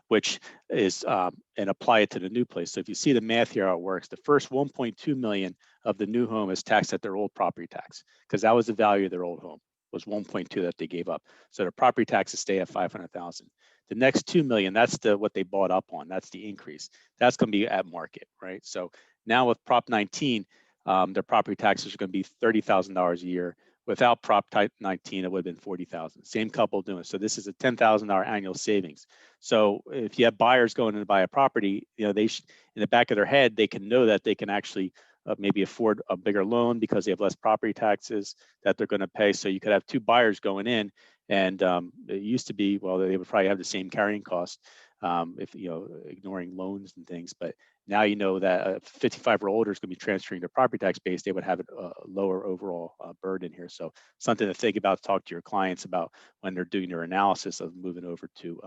which is and apply it to the new place. So if you see the math here, how it works, the first 1.2 million of the new home is taxed at their old property tax because that was the value of their old home. Was 1.2 that they gave up. So their property taxes stay at 500,000. The next 2 million, that's what they bought up on. That's the increase. That's going to be at market, right? So now with Prop 19, their property taxes are going to be $30,000 a year. Without Prop 19, it would have been 40,000. Same couple doing it. So this is a $10,000 annual savings. So if you have buyers going in to buy a property, they in the back of their head, they can know that they can actually maybe afford a bigger loan because they have less property taxes that they're going to pay. So you could have 2 buyers going in, and it used to be, well, they would probably have the same carrying cost, if ignoring loans and things. But now you know that a 55 or older is going to be transferring their property tax base. They would have a lower overall burden here. So something to think about, talk to your clients about when they're doing their analysis of moving over to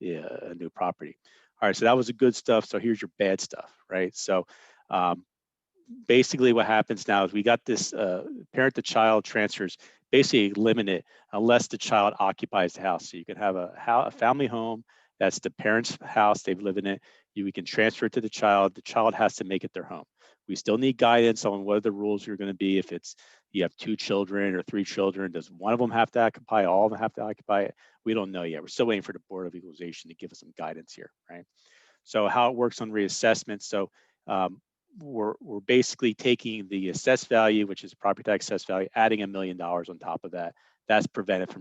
a new property. All right, so that was the good stuff. So here's your bad stuff, right? So basically what happens now is we got this parent to child transfers basically limited unless the child occupies the house. So you can have a family home that's the parent's house, they've lived in it. We can transfer it to the child has to make it their home. We still need guidance on what the rules are going to be. If it's you have 2 children or 3 children, does one of them have to occupy, all of them have to occupy it? We don't know yet. We're still waiting for the Board of Equalization to give us some guidance here, right? So how it works on reassessment. So we're basically taking the assessed value, which is property tax assessed value, adding $1 million on top of that. That's prevents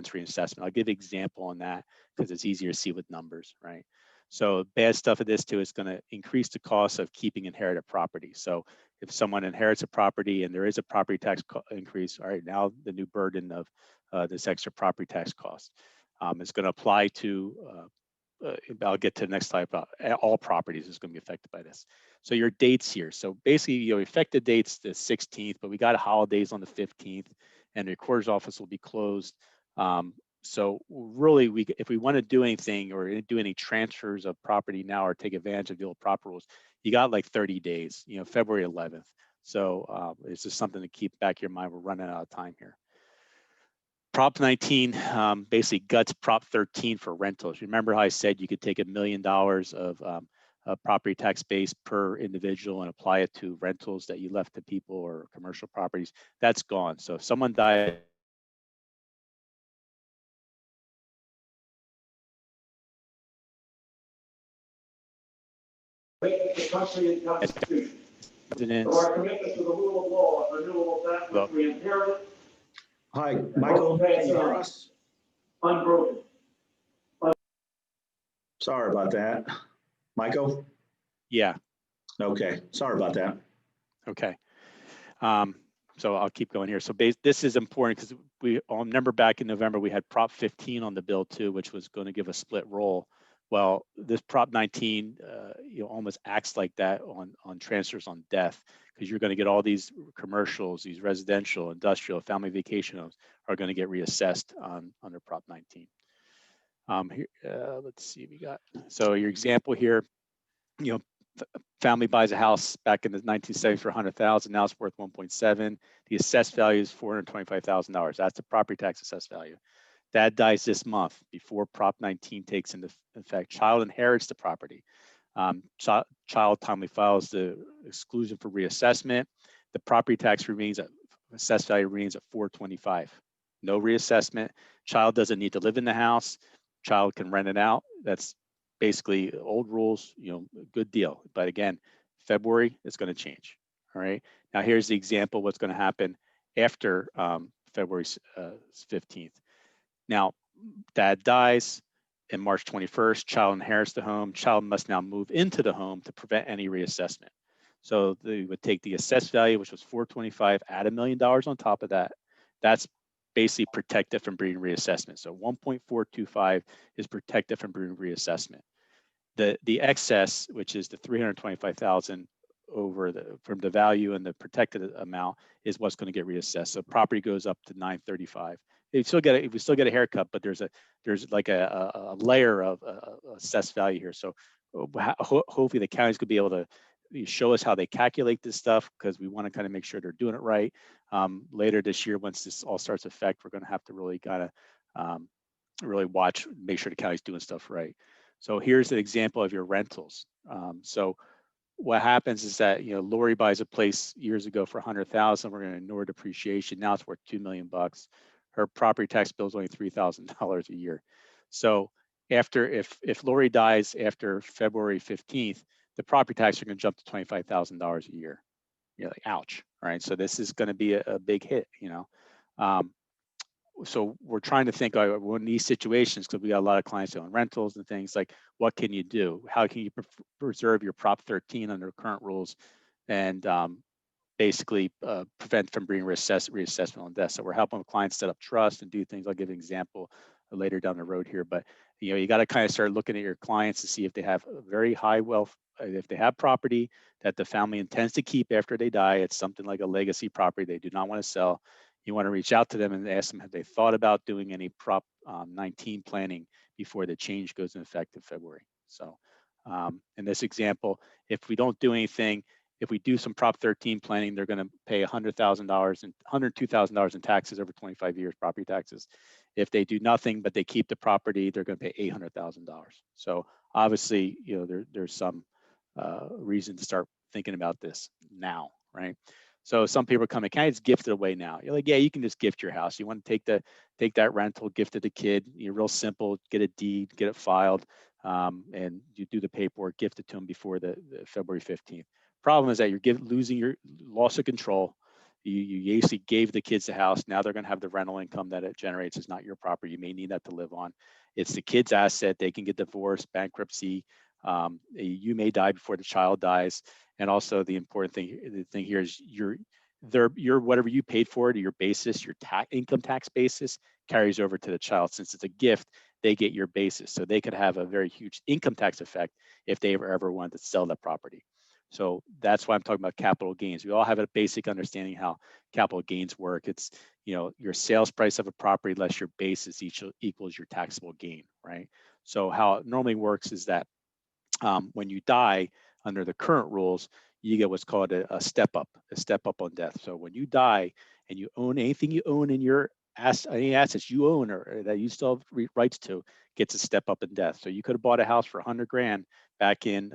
reassessment. I'll give an example on that because it's easier to see with numbers, right? So bad stuff of this too is going to increase the cost of keeping inherited property. So if someone inherits a property and there is a property tax increase, all right, now the new burden of this extra property tax cost is going to apply to I'll get to the next slide about all properties is going to be affected by this. So your dates here. So basically, effective date's the 16th, but we got holidays on the 15th, and the recorder's office will be closed. So really, if we want to do anything or do any transfers of property now or take advantage of the old proper rules, you got like 30 days. February 11th. So it's just something to keep back in your mind. We're running out of time here. Prop 19 basically guts Prop 13 for rentals. Remember how I said you could take $1 million of property tax base per individual and apply it to rentals that you left to people or commercial properties? That's gone. So if someone died, Hi, Michael, can you hear us? Unbroken. Sorry about that. Michael? Yeah. Okay, sorry about that. Okay. So I'll keep going here. So this is important because we remember back in November, we had Prop 15 on the bill too, which was going to give a split roll. Well, this Prop 19, almost acts like that on transfers on death, because you're going to get all these commercials, these residential, industrial, family vacation homes are going to get reassessed under Prop 19. Here, let's see, we got, so your example here, family buys a house back in the 1970s for $100,000. Now it's worth 1.7. The assessed value is $425,000. That's the property tax assessed value. Dad dies this month before Prop 19 takes into effect. Child inherits the property. Child timely files the exclusion for reassessment. The property tax remains at assessed value remains at $425. No reassessment. Child doesn't need to live in the house. Child can rent it out. That's basically old rules, good deal. But again, February is going to change. All right. Now here's the example of what's going to happen after February 15th. Now, dad dies in March 21st, child inherits the home. Child must now move into the home to prevent any reassessment. So they would take the assessed value, which was $425, add $1 million on top of that. That's basically protected from being reassessment. So 1.425 is protected from being reassessment. The excess, which is the 325,000 over from the value and the protected amount, is what's going to get reassessed. So property goes up to 935. We still get a haircut, but there's like a layer of assessed value here. So hopefully the county's going to be able to show us how they calculate this stuff, because we want to kind of make sure they're doing it right. Later this year, once this all starts to affect, we're going to have to really kind of really watch, make sure the county's doing stuff right. So here's an example of your rentals. So what happens is that, Lori buys a place years ago for 100,000. We're going to ignore depreciation. Now it's worth $2 million. Her property tax bill is only $3,000 a year. So if Lori dies after February 15th, the property tax are going to jump to $25,000 a year. You're like, ouch. All right. So this is going to be a big hit, So we're trying to think in these situations, because we got a lot of clients doing rentals and things, like, what can you do? How can you preserve your Prop 13 under current rules and basically prevent from being reassessment on death. So we're helping clients set up trust and do things. I'll give an example later down the road here, but you got to kind of start looking at your clients to see if they have a very high wealth, if they have property that the family intends to keep after they die. It's something like a legacy property they do not want to sell. You want to reach out to them and ask them, have they thought about doing any Prop 19 planning before the change goes in effect in February? So in this example, if we don't do anything, if we do some Prop 13 planning, they're going to pay $100,000 and $102,000 in taxes over 25 years, property taxes. If they do nothing but they keep the property, they're going to pay $800,000. So obviously, there's some reason to start thinking about this now, right? So some people are coming, can I just gift it away now? You're like, yeah, you can just gift your house. You want to take that rental, gift it to the kid. You're real simple, get a deed, get it filed, and you do the paperwork, gift it to them before the February 15th. Problem is that you're losing your loss of control. You basically gave the kids the house. Now they're going to have the rental income that it generates. Is not your property. You may need that to live on. It's the kid's asset. They can get divorced, bankruptcy. You may die before the child dies. And also the important thing, here is your whatever you paid for it, your basis, your income tax basis carries over to the child. Since it's a gift, they get your basis. So they could have a very huge income tax effect if they ever wanted to sell that property. So that's why I'm talking about capital gains. We all have a basic understanding how capital gains work. It's, your sales price of a property less your basis equals your taxable gain, right? So how it normally works is that when you die under the current rules, you get what's called a step up on death. So when you die and you own anything you own in your any assets you own or that you still have rights to, gets a step up in death. So you could have bought a house for $100 grand back in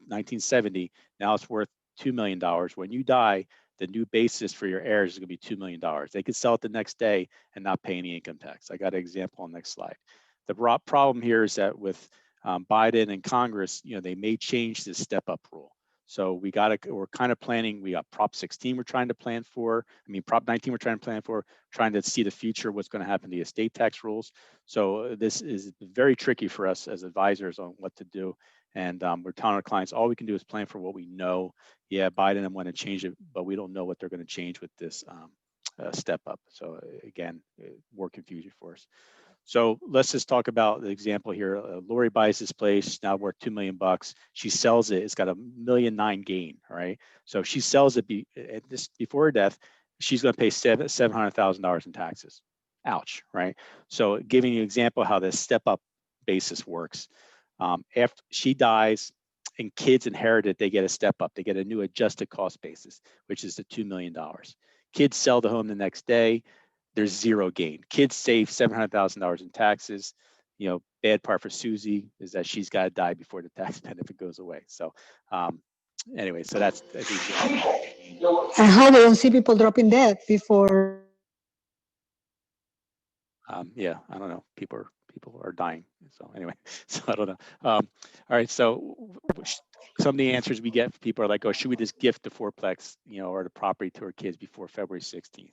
1970. Now it's worth $2 million. When you die, the new basis for your heirs is going to be $2 million. They could sell it the next day and not pay any income tax. I got an example on the next slide. The problem here is that with Biden and Congress, they may change this step up rule. So we're kind of planning. We got Prop 16 we're trying to plan for. Prop 19 we're trying to plan for, trying to see the future, what's going to happen to the estate tax rules. So this is very tricky for us as advisors on what to do. And we're telling our clients, all we can do is plan for what we know. Yeah, Biden want to change it, but we don't know what they're going to change with this step up. So again, more confusion for us. So let's just talk about the example here. Lori buys this place, now worth $2 million. She sells it, it's got a $1.9 million gain, all right? So if she sells it before her death, she's gonna pay $700,000 in taxes. Ouch, right? So giving you an example how this step up basis works. After she dies and kids inherit it, they get a step up. They get a new adjusted cost basis, which is the $2 million. Kids sell the home the next day, there's zero gain. Kids save $700,000 in taxes. Bad part for Susie is that she's got to die before the tax benefit goes away. So anyway, so that's. And how we don't see people dropping dead before. Yeah, I don't know. People are dying. So anyway, so I don't know. All right, so some of the answers we get from people are like, oh, should we just gift the fourplex, or the property to our kids before February 16th?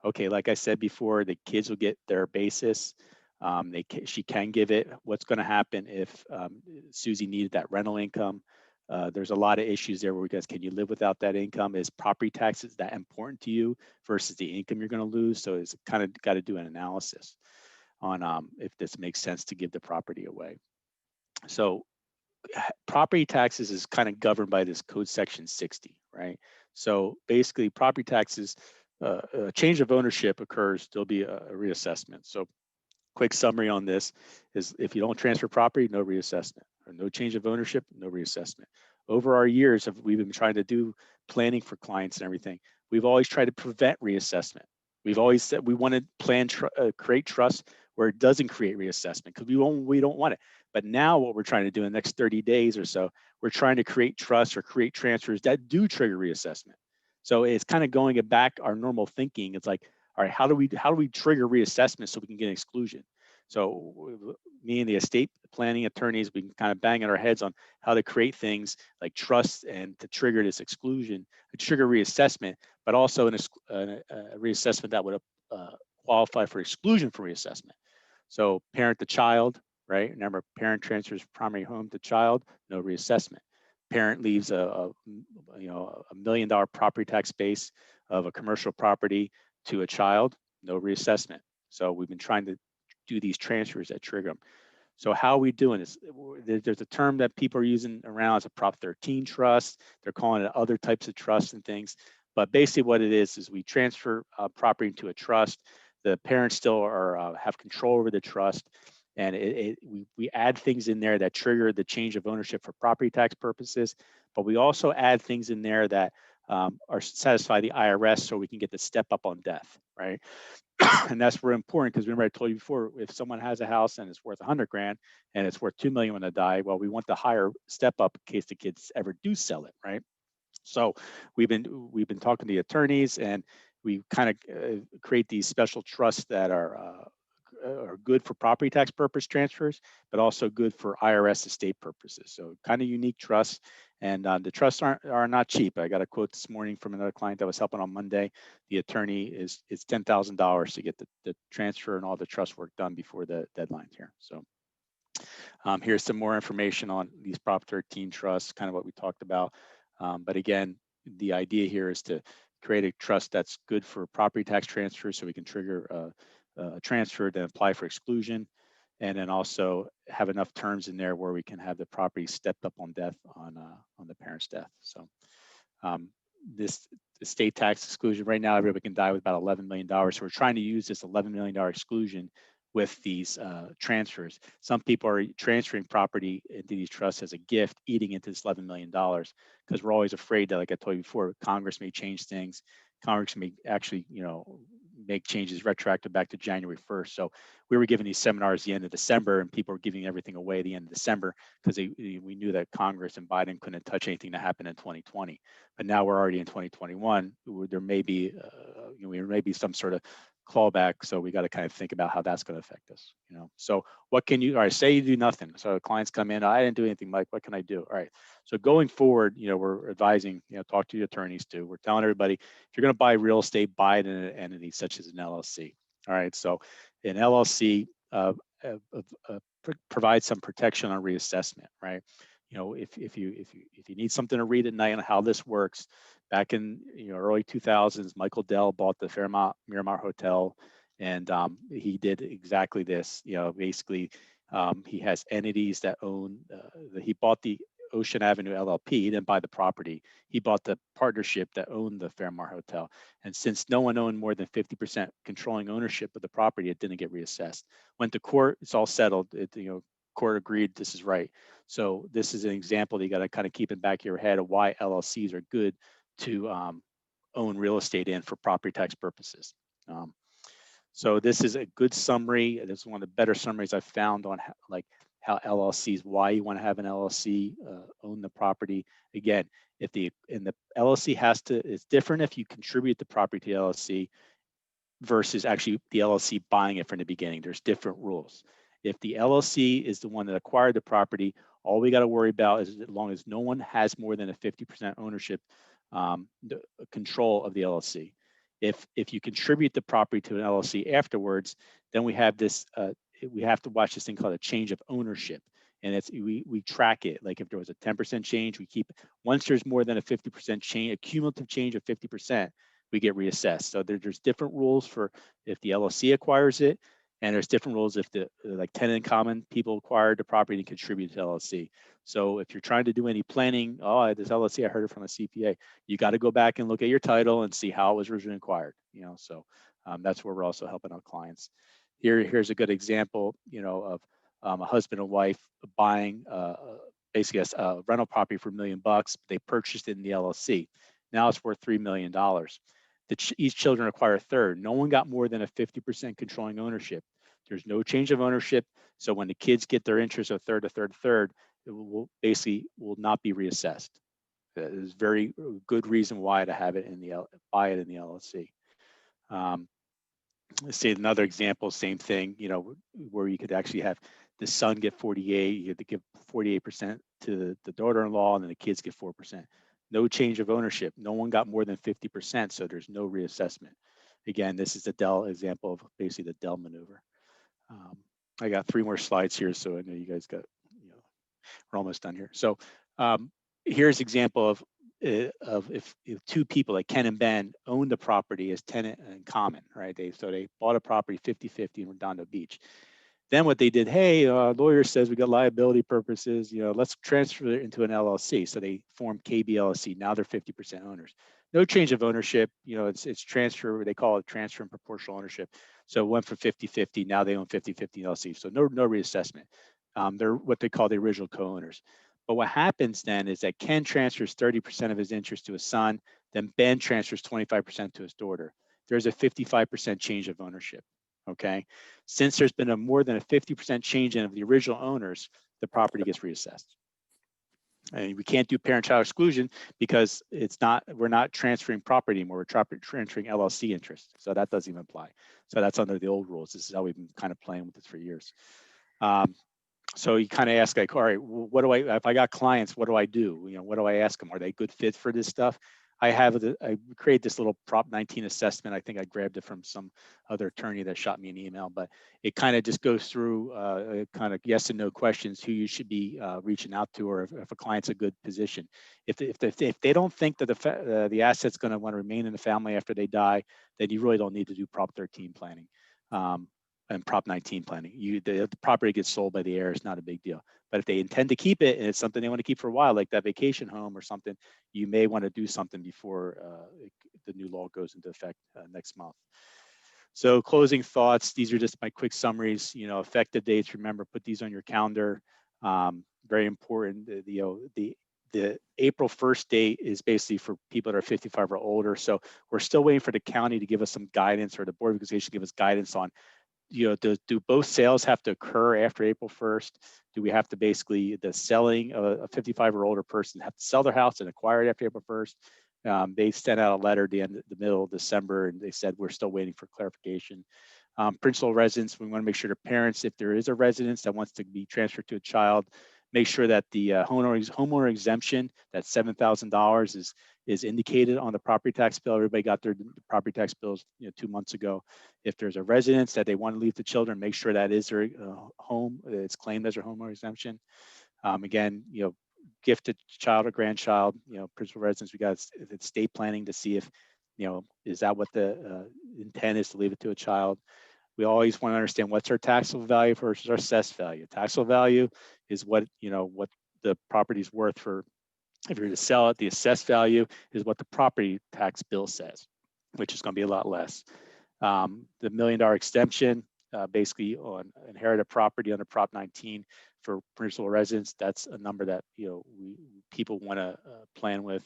Okay, like I said before, the kids will get their basis. She can give it. What's going to happen if Susie needed that rental income? There's a lot of issues there where can you live without that income? Is property taxes that important to you versus the income you're going to lose? So it's kind of got to do an analysis on if this makes sense to give the property away. So property taxes is kind of governed by this code section 60, right? So basically property taxes, a change of ownership occurs, there'll be a reassessment. So quick summary on this is if you don't transfer property, no reassessment, or no change of ownership, no reassessment. Over our years, we've been trying to do planning for clients and everything. We've always tried to prevent reassessment. We've always said we want to create trust where it doesn't create reassessment because we don't want it. But now what we're trying to do in the next 30 days or so, we're trying to create trust or create transfers that do trigger reassessment. So it's kind of going back our normal thinking. It's like, all right, how do we trigger reassessment so we can get an exclusion? So me and the estate planning attorneys, we can kind of bang on our heads on how to create things like trust and to trigger this exclusion, to trigger reassessment, but also a reassessment that would qualify for exclusion for reassessment. So parent to child, right? Remember, parent transfers primary home to child, no reassessment. parent leaves $1 million property tax base of a commercial property to a child, no reassessment. So we've been trying to do these transfers that trigger them. So how are we doing this? There's a term that people are using around as a Prop 13 trust. They're calling it other types of trusts and things. But basically what it is we transfer property into a trust. The parents still have control over the trust. And we add things in there that trigger the change of ownership for property tax purposes. But we also add things in there that are satisfy the IRS so we can get the step up on death, right? And that's very important because remember I told you before, if someone has a house and it's worth 100 grand and it's worth 2 million when they die, well, we want the higher step up in case the kids ever do sell it, right? So we've been talking to the attorneys, and we kind of create these special trusts that are good for property tax purpose transfers, but also good for IRS estate purposes. So kind of unique trusts, and the trusts are not cheap. I got a quote this morning from another client that was helping on Monday. The attorney is $10,000 to get the transfer and all the trust work done before the deadline here. So here's some more information on these Prop 13 trusts, kind of what we talked about. But again, the idea here is to create a trust that's good for property tax transfers so we can trigger a transfer to apply for exclusion, and then also have enough terms in there where we can have the property stepped up on death on the parent's death. So this estate tax exclusion, right now everybody can die with about $11 million. So we're trying to use this $11 million exclusion with these transfers. Some people are transferring property into these trusts as a gift, eating into this $11 million, because we're always afraid that, like I told you before, Congress may change things. Congress may actually, make changes retroactive back to January 1st. So we were giving these seminars the end of December, and people were giving everything away at the end of December because we knew that Congress and Biden couldn't touch anything that happened in 2020. But now we're already in 2021. There may be, there may be some sort of clawback. So we got to kind of think about how that's going to affect us. So what can you? All right, say you do nothing. So clients come in, I didn't do anything, Mike. What can I do? All right. So going forward, we're advising, talk to the attorneys too. We're telling everybody, if you're going to buy real estate, buy it in an entity such as an LLC. All right. So an LLC provides some protection on reassessment, right? If you need something to read at night on how this works, back in early 2000s, Michael Dell bought the Fairmont Miramar Hotel, and he did exactly this. Basically, he has entities that own. He bought the Ocean Avenue LLP. He didn't buy the property. He bought the partnership that owned the Fairmont Hotel. And since no one owned more than 50% controlling ownership of the property, it didn't get reassessed. Went to court. It's all settled. Court agreed this is right. So this is an example that you got to kind of keep in the back of your head of why LLCs are good to own real estate in for property tax purposes. So this is a good summary. This is one of the better summaries I've found on how LLCs, why you want to have an LLC own the property. Again, if the LLC it's different if you contribute the property to the LLC versus actually the LLC buying it from the beginning. There's different rules. If the LLC is the one that acquired the property, all we got to worry about is as long as no one has more than a 50% ownership control of the LLC. If you contribute the property to an LLC afterwards, then we have this. We have to watch this thing called a change of ownership, and we track it. Like if there was a 10% change, we keep. Once there's more than a 50% change, a cumulative change of 50%, we get reassessed. So there's different rules for if the LLC acquires it, and there's different rules if the tenant in common people acquired the property and contribute to LLC. So if you're trying to do any planning, this LLC, I heard it from a CPA, you got to go back and look at your title and see how it was originally acquired. So that's where we're also helping our clients. Here's a good example, of a husband and wife buying basically a rental property for $1 million. They purchased it in the LLC. Now it's worth $3 million. Each children acquire a third. No one got more than a 50% controlling ownership. There's no change of ownership. So when the kids get their interest, a third, it will not be reassessed. There's very good reason why to have it buy it in the LLC. Let's say another example, same thing, where you could actually have the son get 48, you have to give 48% to the daughter-in-law, and then the kids get 4%. No change of ownership. No one got more than 50%, so there's no reassessment. Again, this is the Dell example of basically the Dell maneuver. I got 3 more slides here, so I know you guys got, we're almost done here. So here's example of if two people like Ken and Ben own the property as tenant in common, right? So they bought a property 50-50 in Redondo Beach. Then what they did, hey, lawyer says we got liability purposes, let's transfer it into an LLC. So they formed KB LLC. Now they're 50% owners. No change of ownership. It's transfer. They call it transfer and proportional ownership. So it went from 50-50. Now they own 50-50 LLC. So no reassessment. They're what they call the original co-owners. But what happens then is that Ken transfers 30% of his interest to his son. Then Ben transfers 25% to his daughter. There's a 55% change of ownership. Okay. Since there's been a more than a 50% change in of the original owners, the property gets reassessed. And we can't do parent-child exclusion because we're not transferring property anymore. We're transferring LLC interest. So that doesn't even apply. So that's under the old rules. This is how we've been kind of playing with this for years. So you kind of ask like, all right, what do if I got clients, what do I do? What do I ask them? Are they good fit for this stuff? I create this little Prop 19 assessment. I think I grabbed it from some other attorney that shot me an email, but it kind of just goes through kind of yes and no questions who you should be reaching out to, or if a client's a good position. If they don't think that the asset's going to want to remain in the family after they die, then you really don't need to do Prop 13 planning and Prop 19 planning. The property gets sold by the heirs, not a big deal. But if they intend to keep it and it's something they want to keep for a while, like that vacation home or something, you may want to do something before the new law goes into effect next month. So closing thoughts, these are just my quick summaries. Effective dates, remember, put these on your calendar. Very important. The April 1st date is basically for people that are 55 or older. So we're still waiting for the county to give us some guidance, or the Board of Equalization to give us guidance on, do both sales have to occur after April 1st? Do we have to basically, the selling of a 55 or older person have to sell their house and acquire it after April 1st? They sent out a letter at the middle of December, and they said we're still waiting for clarification. Principal residence, we want to make sure the parents, if there is a residence that wants to be transferred to a child, make sure that the homeowner exemption, that $7,000 is indicated on the property tax bill. Everybody got their property tax bills 2 months ago. If there's a residence that they want to leave the children, make sure that is their home, it's claimed as their homeowner exemption. Again, gift a child or grandchild, principal residence, we got estate planning to see if, is that what the intent is, to leave it to a child. We always want to understand what's our taxable value versus our assessed value. Taxable value is what the property's worth for, if you're to sell it. The assessed value is what the property tax bill says, which is going to be a lot less. The $1 million exemption, basically on inherited property under Prop 19 for principal residence, that's a number that people want to plan with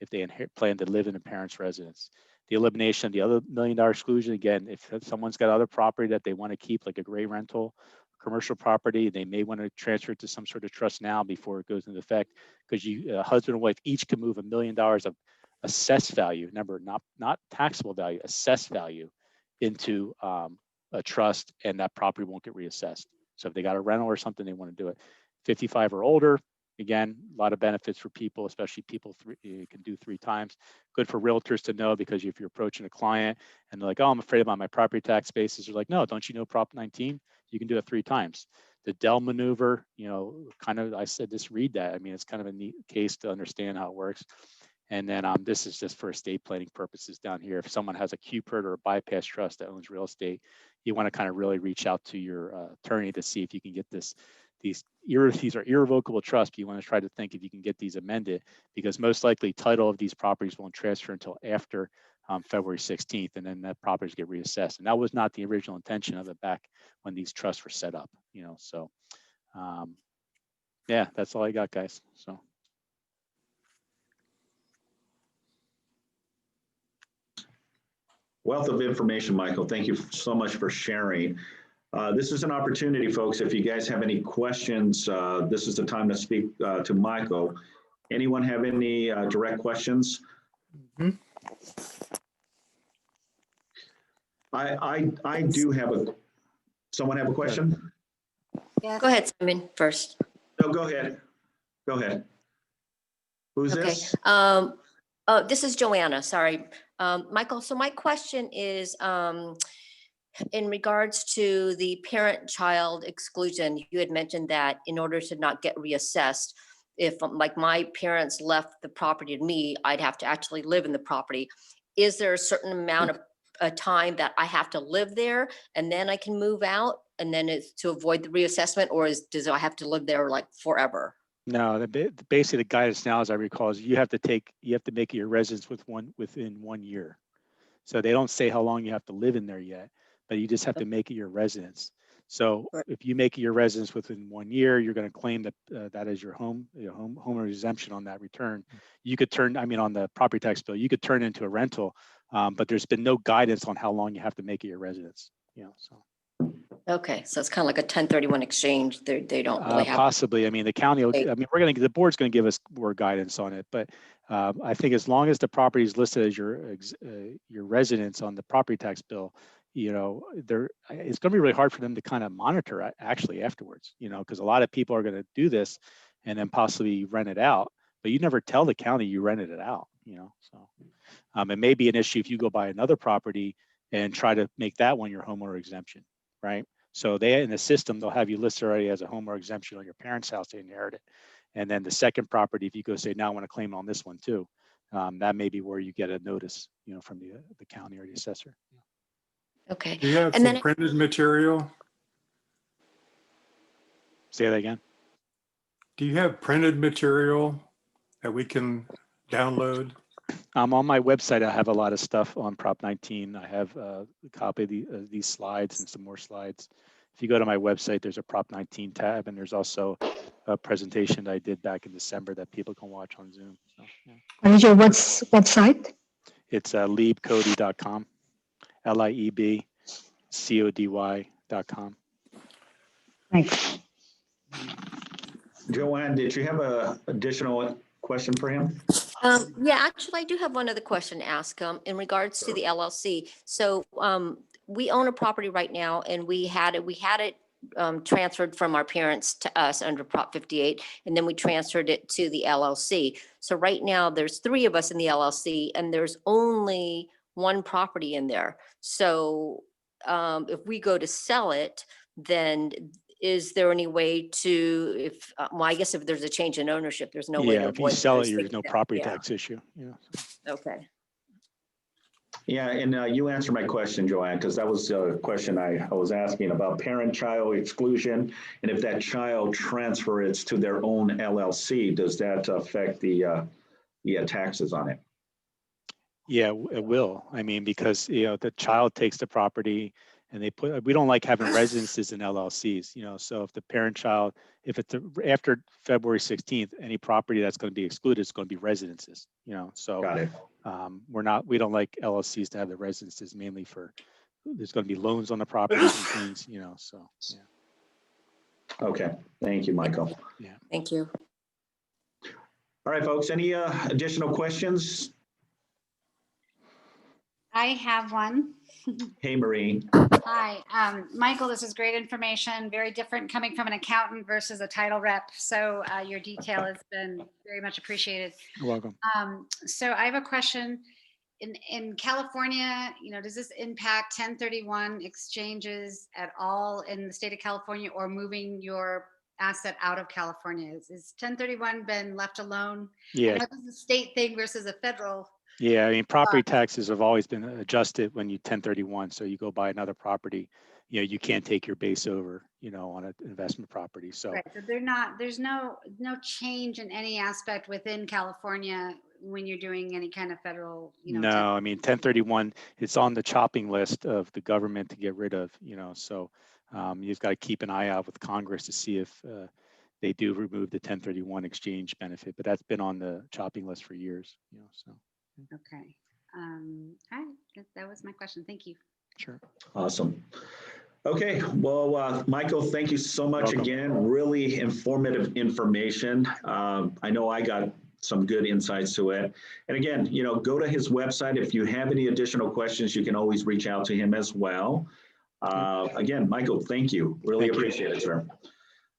if they plan to live in a parent's residence. The elimination of the other $1 million exclusion, again, if someone's got other property that they want to keep, like a gray rental, commercial property, they may want to transfer it to some sort of trust now before it goes into effect, because husband and wife each can move $1 million of assessed value, remember, not taxable value, assessed value, into a trust, and that property won't get reassessed. So if they got a rental or something, they want to do it. 55 or older, again, a lot of benefits for people, especially people you can do 3 times. Good for realtors to know, because if you're approaching a client and they're like, oh, I'm afraid about my property tax basis, they're like, no, don't you know Prop 19? You can do it 3 times. The Dell maneuver, kind of, I said, just read that. I mean, it's kind of a neat case to understand how it works. And then this is just for estate planning purposes down here. If someone has a QPERT or a bypass trust that owns real estate, you want to kind of really reach out to your attorney to see if you can get these are irrevocable trusts, but you want to try to think if you can get these amended, because most likely title of these properties won't transfer until after February 16th, and then that properties get reassessed. And that was not the original intention of it back when these trusts were set up, so yeah, that's all I got, guys. So. Wealth of information, Michael. Thank you so much for sharing. This is an opportunity, folks. If you guys have any questions, this is the time to speak to Michael. Anyone have any direct questions? Mm-hmm. I do have someone have a question? Yeah, go ahead, Simon, first. No, go ahead. Go ahead. Who's this? This is Joanna, sorry. Michael, so my question is, in regards to the parent-child exclusion, you had mentioned that in order to not get reassessed, if like my parents left the property to me, I'd have to actually live in the property. Is there a certain amount of a time that I have to live there and then I can move out and then it's to avoid the reassessment, or does I have to live there like forever? No, basically the guidance now, as I recall, is you have to make it your residence within 1 year. So they don't say how long you have to live in there yet, but you just have to make it your residence. So if you make it your residence within 1 year, you're going to claim that that is your homeowner exemption on that return. You could turn, I mean, on the property tax bill, you could turn it into a rental, but there's been no guidance on how long you have to make it your residence. So. Okay, so it's kind of like a 1031 exchange. They don't really have. Possibly. I mean, the county, the board's going to give us more guidance on it, but I think as long as the property is listed as your residence on the property tax bill, it's going to be really hard for them to kind of monitor actually afterwards, because a lot of people are going to do this and then possibly rent it out, but you never tell the county you rented it out, so it may be an issue if you go buy another property and try to make that one your homeowner exemption, right? So in the system, they'll have you listed already as a homeowner exemption on your parents' house, they inherit it. And then the second property, if you go say, now I want to claim on this one too, that may be where you get a notice, from the county or the assessor. Okay. Do you have And some printed material? Say that again. Do you have printed material that we can download? On my website, I have a lot of stuff on Prop 19. I have a copy of these slides and some more slides. If you go to my website, there's a Prop 19 tab, and there's also a presentation that I did back in December that people can watch on Zoom. So, yeah. What is your website? It's liebcody.com, liebcody.com. Thanks. Joanne, did you have an additional question for him? Yeah, actually, I do have one other question to ask in regards to the LLC. So we own a property right now, and we had it transferred from our parents to us under Prop 58, and then we transferred it to the LLC. So right now, there's 3 of us in the LLC, and there's only 1 property in there. So if we go to sell it, then is there any way to, I guess if there's a change in ownership, there's no way to if you avoid sell it, there's no property tax issue. Okay. Yeah, and you answered my question, Joanne, because that was a question I was asking about parent-child exclusion. And if that child transfers to their own LLC, does that affect the taxes on it? Yeah, it will. I mean, because, the child takes the property and we don't like having residences in LLCs, so if the parent-child, if it's after February 16th, any property that's going to be excluded is going to be residences, so. Got it. We don't like LLCs to have the residences mainly there's going to be loans on the properties and things, so, yeah. Okay, thank you, Michael. Yeah. Thank you. All right, folks, any additional questions? I have one. Hey, Marie. Hi, Michael, this is great information, very different coming from an accountant versus a title rep. So your detail has been very much appreciated. You're welcome. So I have a question. In California, does this impact 1031 exchanges at all in the state of California, or moving your asset out of California? Is 1031 been left alone? Yeah. I know this is a state thing versus a federal. Yeah, I mean, property taxes have always been adjusted when you 1031. So you go buy another property, you can't take your base over, on an investment property. So, right. So there's no change in any aspect within California when you're doing any kind of federal, No, I mean, 1031, it's on the chopping list of the government to get rid of, so you've got to keep an eye out with Congress to see if they do remove the 1031 exchange benefit, but that's been on the chopping list for years, so. Okay. All right. That was my question. Thank you. Sure. Awesome. Okay. Well, Michael, thank you so much again. Really informative information. I know I got some good insights to it. And again, go to his website. If you have any additional questions, you can always reach out to him as well. Again, Michael, thank you. Really appreciate it, sir.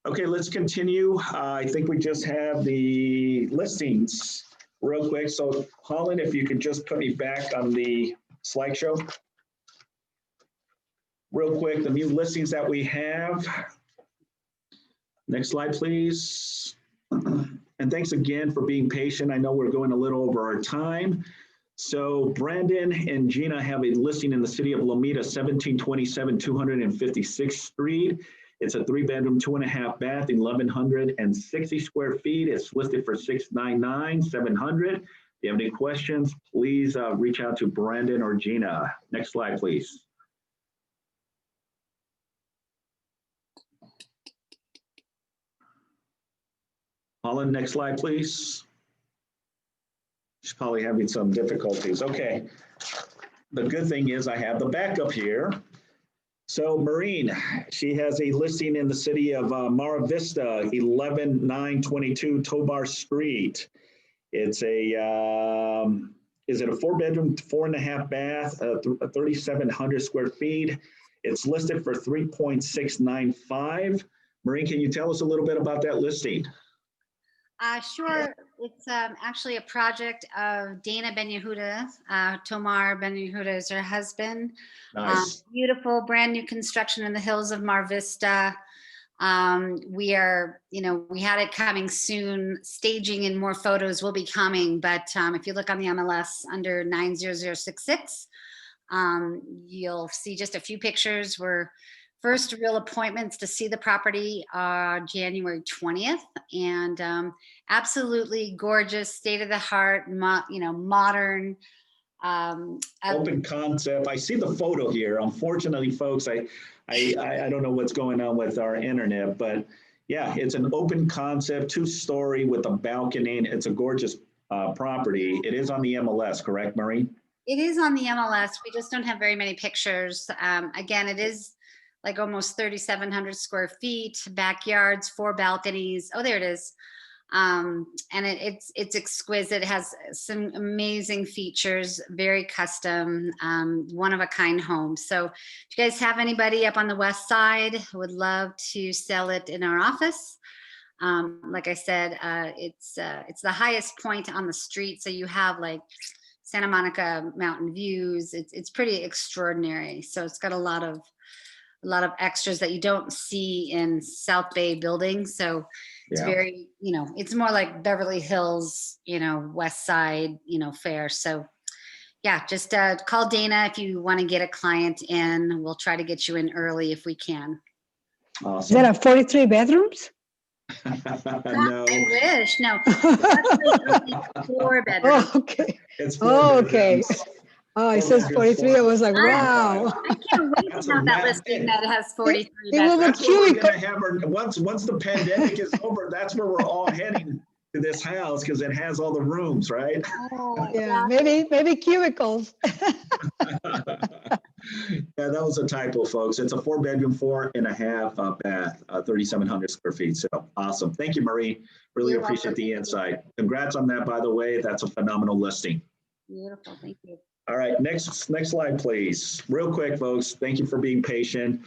Okay, let's continue. I think we just have the listings real quick. So Holland, if you could just put me back on the slideshow. Real quick, the new listings that we have. Next slide, please. And thanks again for being patient. I know we're going a little over our time. So Brandon and Gina have a listing in the city of Lomita, 1727 256th Street. It's a 3-bedroom, 2.5 bath, 1,160 square feet. It's listed for $699,700. If you have any questions, please reach out to Brandon or Gina. Next slide, please. Holland, next slide, please. She's probably having some difficulties. Okay. The good thing is I have the backup here. So Maureen, she has a listing in the city of Mara Vista, 11922 Tobar Street. It's a, is it a 4-bedroom, 4.5 bath, 3,700 square feet. It's listed for 3.695. Maureen, can you tell us a little bit about that listing? Sure. It's actually a project of Dana Ben-Yehuda. Tomar Ben-Yehuda is her husband. Nice. Beautiful, brand new construction in the hills of Mar Vista. We are, we had it coming soon. Staging and more photos will be coming. But if you look on the MLS under 90066, you'll see just a few pictures. We're first real appointments to see the property January 20th, and absolutely gorgeous, state of the art, modern. Open concept. I see the photo here. Unfortunately, folks, I don't know what's going on with our internet, but yeah, it's an open concept, 2-story with a balcony. It's a gorgeous property. It is on the MLS, correct, Maureen? It is on the MLS. We just don't have very many pictures. Again, it is like almost 3,700 square feet, backyards, 4 balconies. Oh, there it is. And it's exquisite. It has some amazing features, very custom, one-of-a-kind home. So if you guys have anybody up on the west side, would love to sell it in our office. Like I said, it's the highest point on the street. So you have like Santa Monica mountain views. It's pretty extraordinary. So it's got a lot of extras that you don't see in South Bay buildings. So it's very, it's more like Beverly Hills, West Side, fare. So yeah, just call Dana if you want to get a client in. We'll try to get you in early if we can. Awesome. There are 43 bedrooms? No. I wish. No. It's 4 bedrooms. Oh, okay. It's 4 okay. bedrooms. Oh, it says 43. I was like, I wow. can't wait to have that listing that has 43 bedrooms. That's where we're gonna have our, once the pandemic is over, that's where we're all heading to this house because it has all the rooms, right? Oh, yeah, maybe cubicles. Yeah, that was a typo, folks. It's a 4-bedroom, 4.5 bath, 3,700 square feet. So awesome. Thank you, Marie. Really You're appreciate welcome. the insight. Congrats on that, by the way. That's a phenomenal listing. Beautiful. Thank you. All right, next slide, please. Real quick, folks. Thank you for being patient.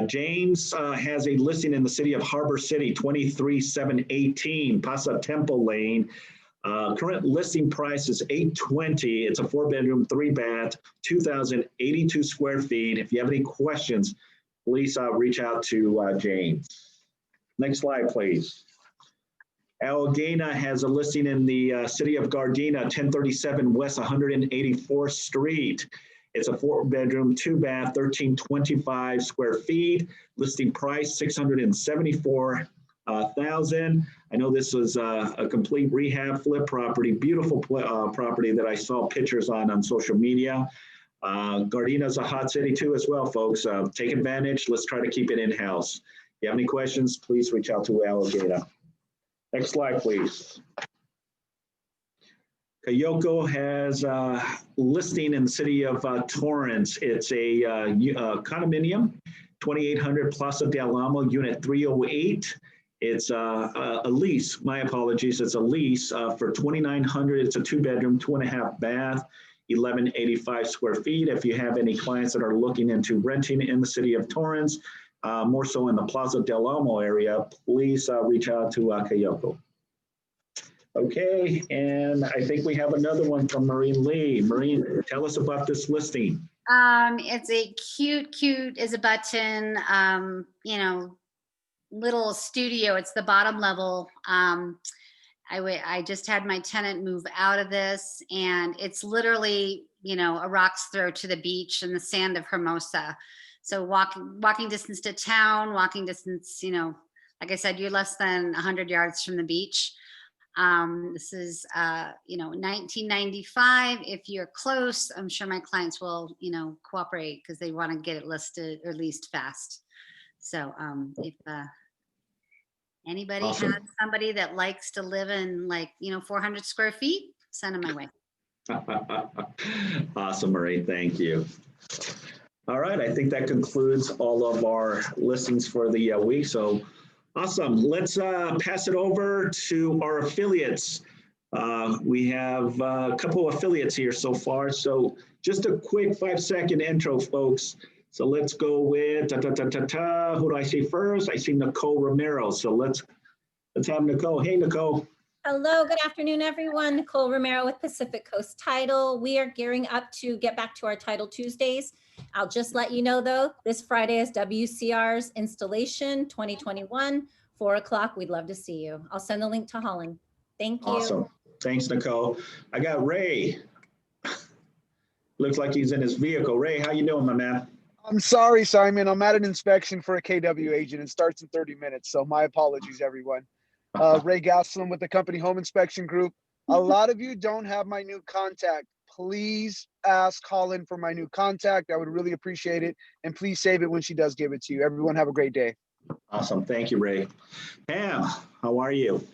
James has a listing in the city of Harbor City, 23718 Pasa Temple Lane. Current listing price is $820. It's a 4-bedroom, 3-bath, 2,082 square feet. If you have any questions, please reach out to James. Next slide, please. Allegheny has a listing in the city of Gardena, 1037 West 184th Street. It's a 4-bedroom, 2-bath, 1,325 square feet. Listing price $674,000. I know this was a complete rehab flip property, beautiful property that I saw pictures on social media. Gardena is a hot city too as well, folks. Take advantage. Let's try to keep it in-house. If you have any questions, please reach out to Allegheny. Next slide, please. Kayoko has a listing in the city of Torrance. It's a condominium, 2800 Plaza del Amo, unit 308. It's a lease, my apologies, it's a lease for 2,900. It's a 2-bedroom, 2.5 bath, 1,185 square feet. If you have any clients that are looking into renting in the city of Torrance, more so in the Plaza del Amo area, please reach out to Kayoko. Okay, and I think we have another one from Maureen Lee. Maureen, tell us about this listing. It's a cute as a button, little studio. It's the bottom level. I just had my tenant move out of this, and it's literally, you know, a rock's throw to the beach and the sand of Hermosa. So walking distance to town, walking distance, you know, like I said, you're less than 100 yards from the beach. This is, you know, 1995. If you're close, I'm sure my clients will, you know, cooperate because they want to get it listed or leased fast. So if anybody Awesome. has somebody that likes to live in, like, you know, 400 square feet, send them my way. Awesome, Marie. Thank you. All right. I think that concludes all of our listings for the week. So awesome. Let's pass it over to our affiliates. We have a couple of affiliates here so far. So just a quick 5-second intro, folks. So let's go with who do I see first? I see Nicole Romero. So let's have Nicole. Hey, Nicole. Hello, good afternoon, everyone. Nicole Romero with Pacific Coast Title. We are gearing up to get back to our Title Tuesdays. I'll just let you know, though, this Friday is WCR's installation 2021, 4 o'clock. We'd love to see you. I'll send the link to Holland. Thank you. Awesome. Thanks, Nicole. I got Ray. Looks like he's in his vehicle. Ray, how you doing, my man? I'm sorry, Simon. I'm at an inspection for a KW agent. It starts in 30 minutes. So my apologies, everyone. Ray Gaslin with the company Home Inspection Group. A lot of you don't have my new contact. Please ask Holland for my new contact. I would really appreciate it. And please save it when she does give it to you. Everyone have a great day. Awesome. Thank you, Ray. Pam, how are you?